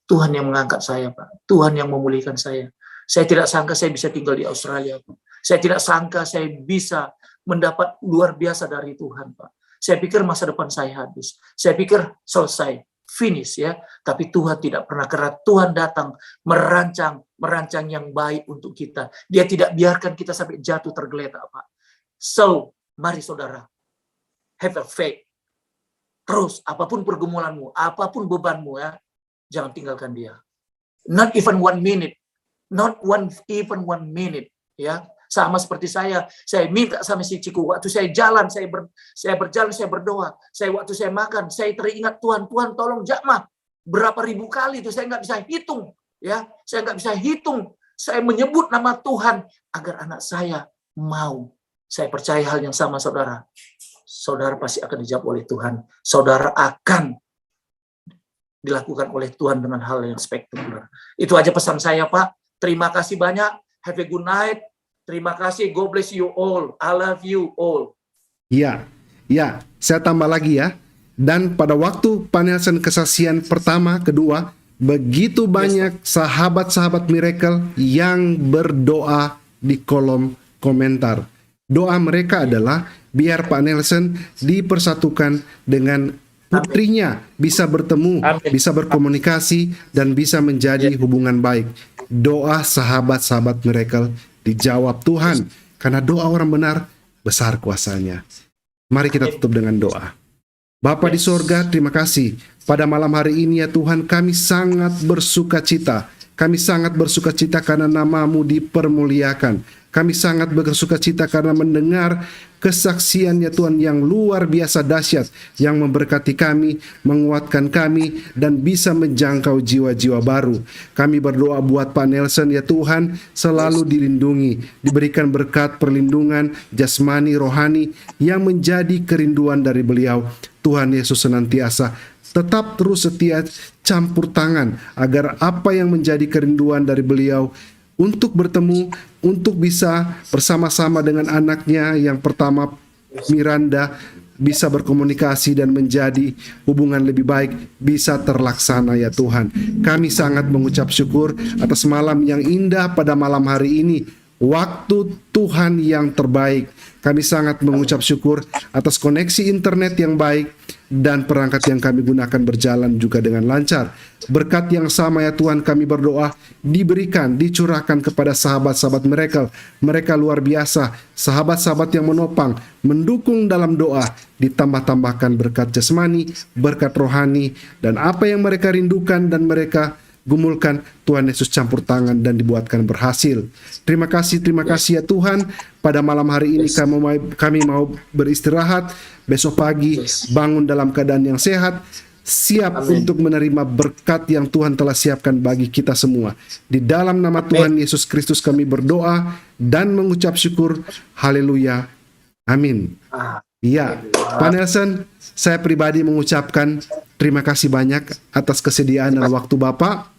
Tuhan yang mengangkat saya, Pak. Tuhan yang memulihkan saya. Saya tidak sangka saya bisa tinggal di Australia, Pak. Saya tidak sangka saya bisa mendapat luar biasa dari Tuhan, Pak. Saya pikir masa depan saya habis. Saya pikir selesai, finish ya. Tapi Tuhan tidak pernah, karena Tuhan datang merancang yang baik untuk kita. Dia tidak biarkan kita sampai jatuh tergeletak, Pak. So, mari saudara, have a faith. Terus, apapun pergumulanmu, apapun bebanmu ya, jangan tinggalkan dia. Not even 1 minute. Not even 1 minute. Ya. Sama seperti saya minta sama si Ciku, waktu saya jalan, saya berjalan, saya berdoa, waktu saya makan, saya teringat Tuhan tolong jamah. Berapa ribu kali itu saya nggak bisa hitung, ya, saya nggak bisa hitung. Saya menyebut nama Tuhan agar anak saya mau. Saya percaya hal yang sama saudara. Saudara pasti akan dijawab oleh Tuhan. Saudara akan dilakukan oleh Tuhan dengan hal yang spektakuler. Itu aja pesan saya Pak. Terima kasih banyak. Have a good night. Terima kasih, God bless you all. I love you all. Ya, saya tambah lagi ya. Dan pada waktu Pak Nelson kesaksian pertama, kedua, begitu banyak sahabat-sahabat Miracle yang berdoa di kolom komentar. Doa mereka adalah biar Pak Nelson dipersatukan dengan putrinya, bisa bertemu, bisa berkomunikasi, dan bisa menjadi hubungan baik. Doa sahabat-sahabat Miracle dijawab Tuhan, karena doa orang benar besar kuasanya. Mari kita tutup dengan doa. Bapa di sorga, terima kasih. Pada malam hari ini ya Tuhan, kami sangat bersuka cita. Kami sangat bersuka cita karena nama-Mu dipermuliakan. Kami sangat bersuka cita karena mendengar kesaksian ya Tuhan yang luar biasa dahsyat, yang memberkati kami, menguatkan kami, dan bisa menjangkau jiwa-jiwa baru. Kami berdoa buat Pak Nelson ya Tuhan, selalu dilindungi, diberikan berkat perlindungan jasmani rohani yang menjadi kerinduan dari beliau. Tuhan Yesus senantiasa tetap terus setia campur tangan agar apa yang menjadi kerinduan dari beliau untuk bertemu, untuk bisa bersama-sama dengan anaknya yang pertama Miranda, bisa berkomunikasi dan menjadi hubungan lebih baik, bisa terlaksana ya Tuhan. Kami sangat mengucap syukur atas malam yang indah pada malam hari ini, waktu Tuhan yang terbaik. Kami sangat mengucap syukur atas koneksi internet yang baik dan perangkat yang kami gunakan berjalan juga dengan lancar. Berkat yang sama ya Tuhan kami berdoa diberikan, dicurahkan kepada sahabat-sahabat Miracle. Mereka luar biasa, sahabat-sahabat yang menopang, mendukung dalam doa, ditambah-tambahkan berkat jasmani, berkat rohani, dan apa yang mereka rindukan dan mereka gumulkan, Tuhan Yesus campur tangan dan dibuatkan berhasil. Terima kasih ya Tuhan. Pada malam hari ini kami mau beristirahat. Besok pagi bangun dalam keadaan yang sehat. siap Amin. untuk menerima berkat yang Tuhan telah siapkan bagi kita semua. Di dalam nama Tuhan Yesus Kristus kami berdoa dan mengucap syukur. Haleluya. Amin. Iya, Pak Nelson, saya pribadi mengucapkan terima kasih banyak atas kesediaan dan waktu Bapak.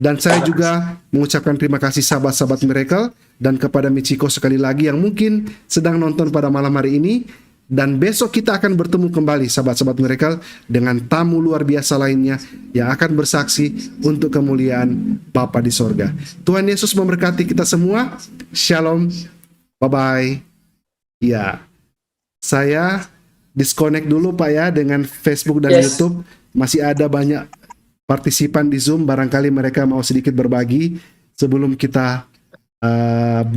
Dan saya juga mengucapkan terima kasih sahabat-sahabat Miracle dan kepada Michiko sekali lagi yang mungkin sedang nonton pada malam hari ini. Dan besok kita akan bertemu kembali sahabat-sahabat Miracle dengan tamu luar biasa lainnya yang akan bersaksi untuk kemuliaan Bapa di sorga. Tuhan Yesus memberkati kita semua. Shalom. Bye-bye. Ya, saya disconnect dulu Pak ya dengan Facebook dan YouTube. Masih ada banyak partisipan di Zoom. Barangkali mereka mau sedikit berbagi sebelum kita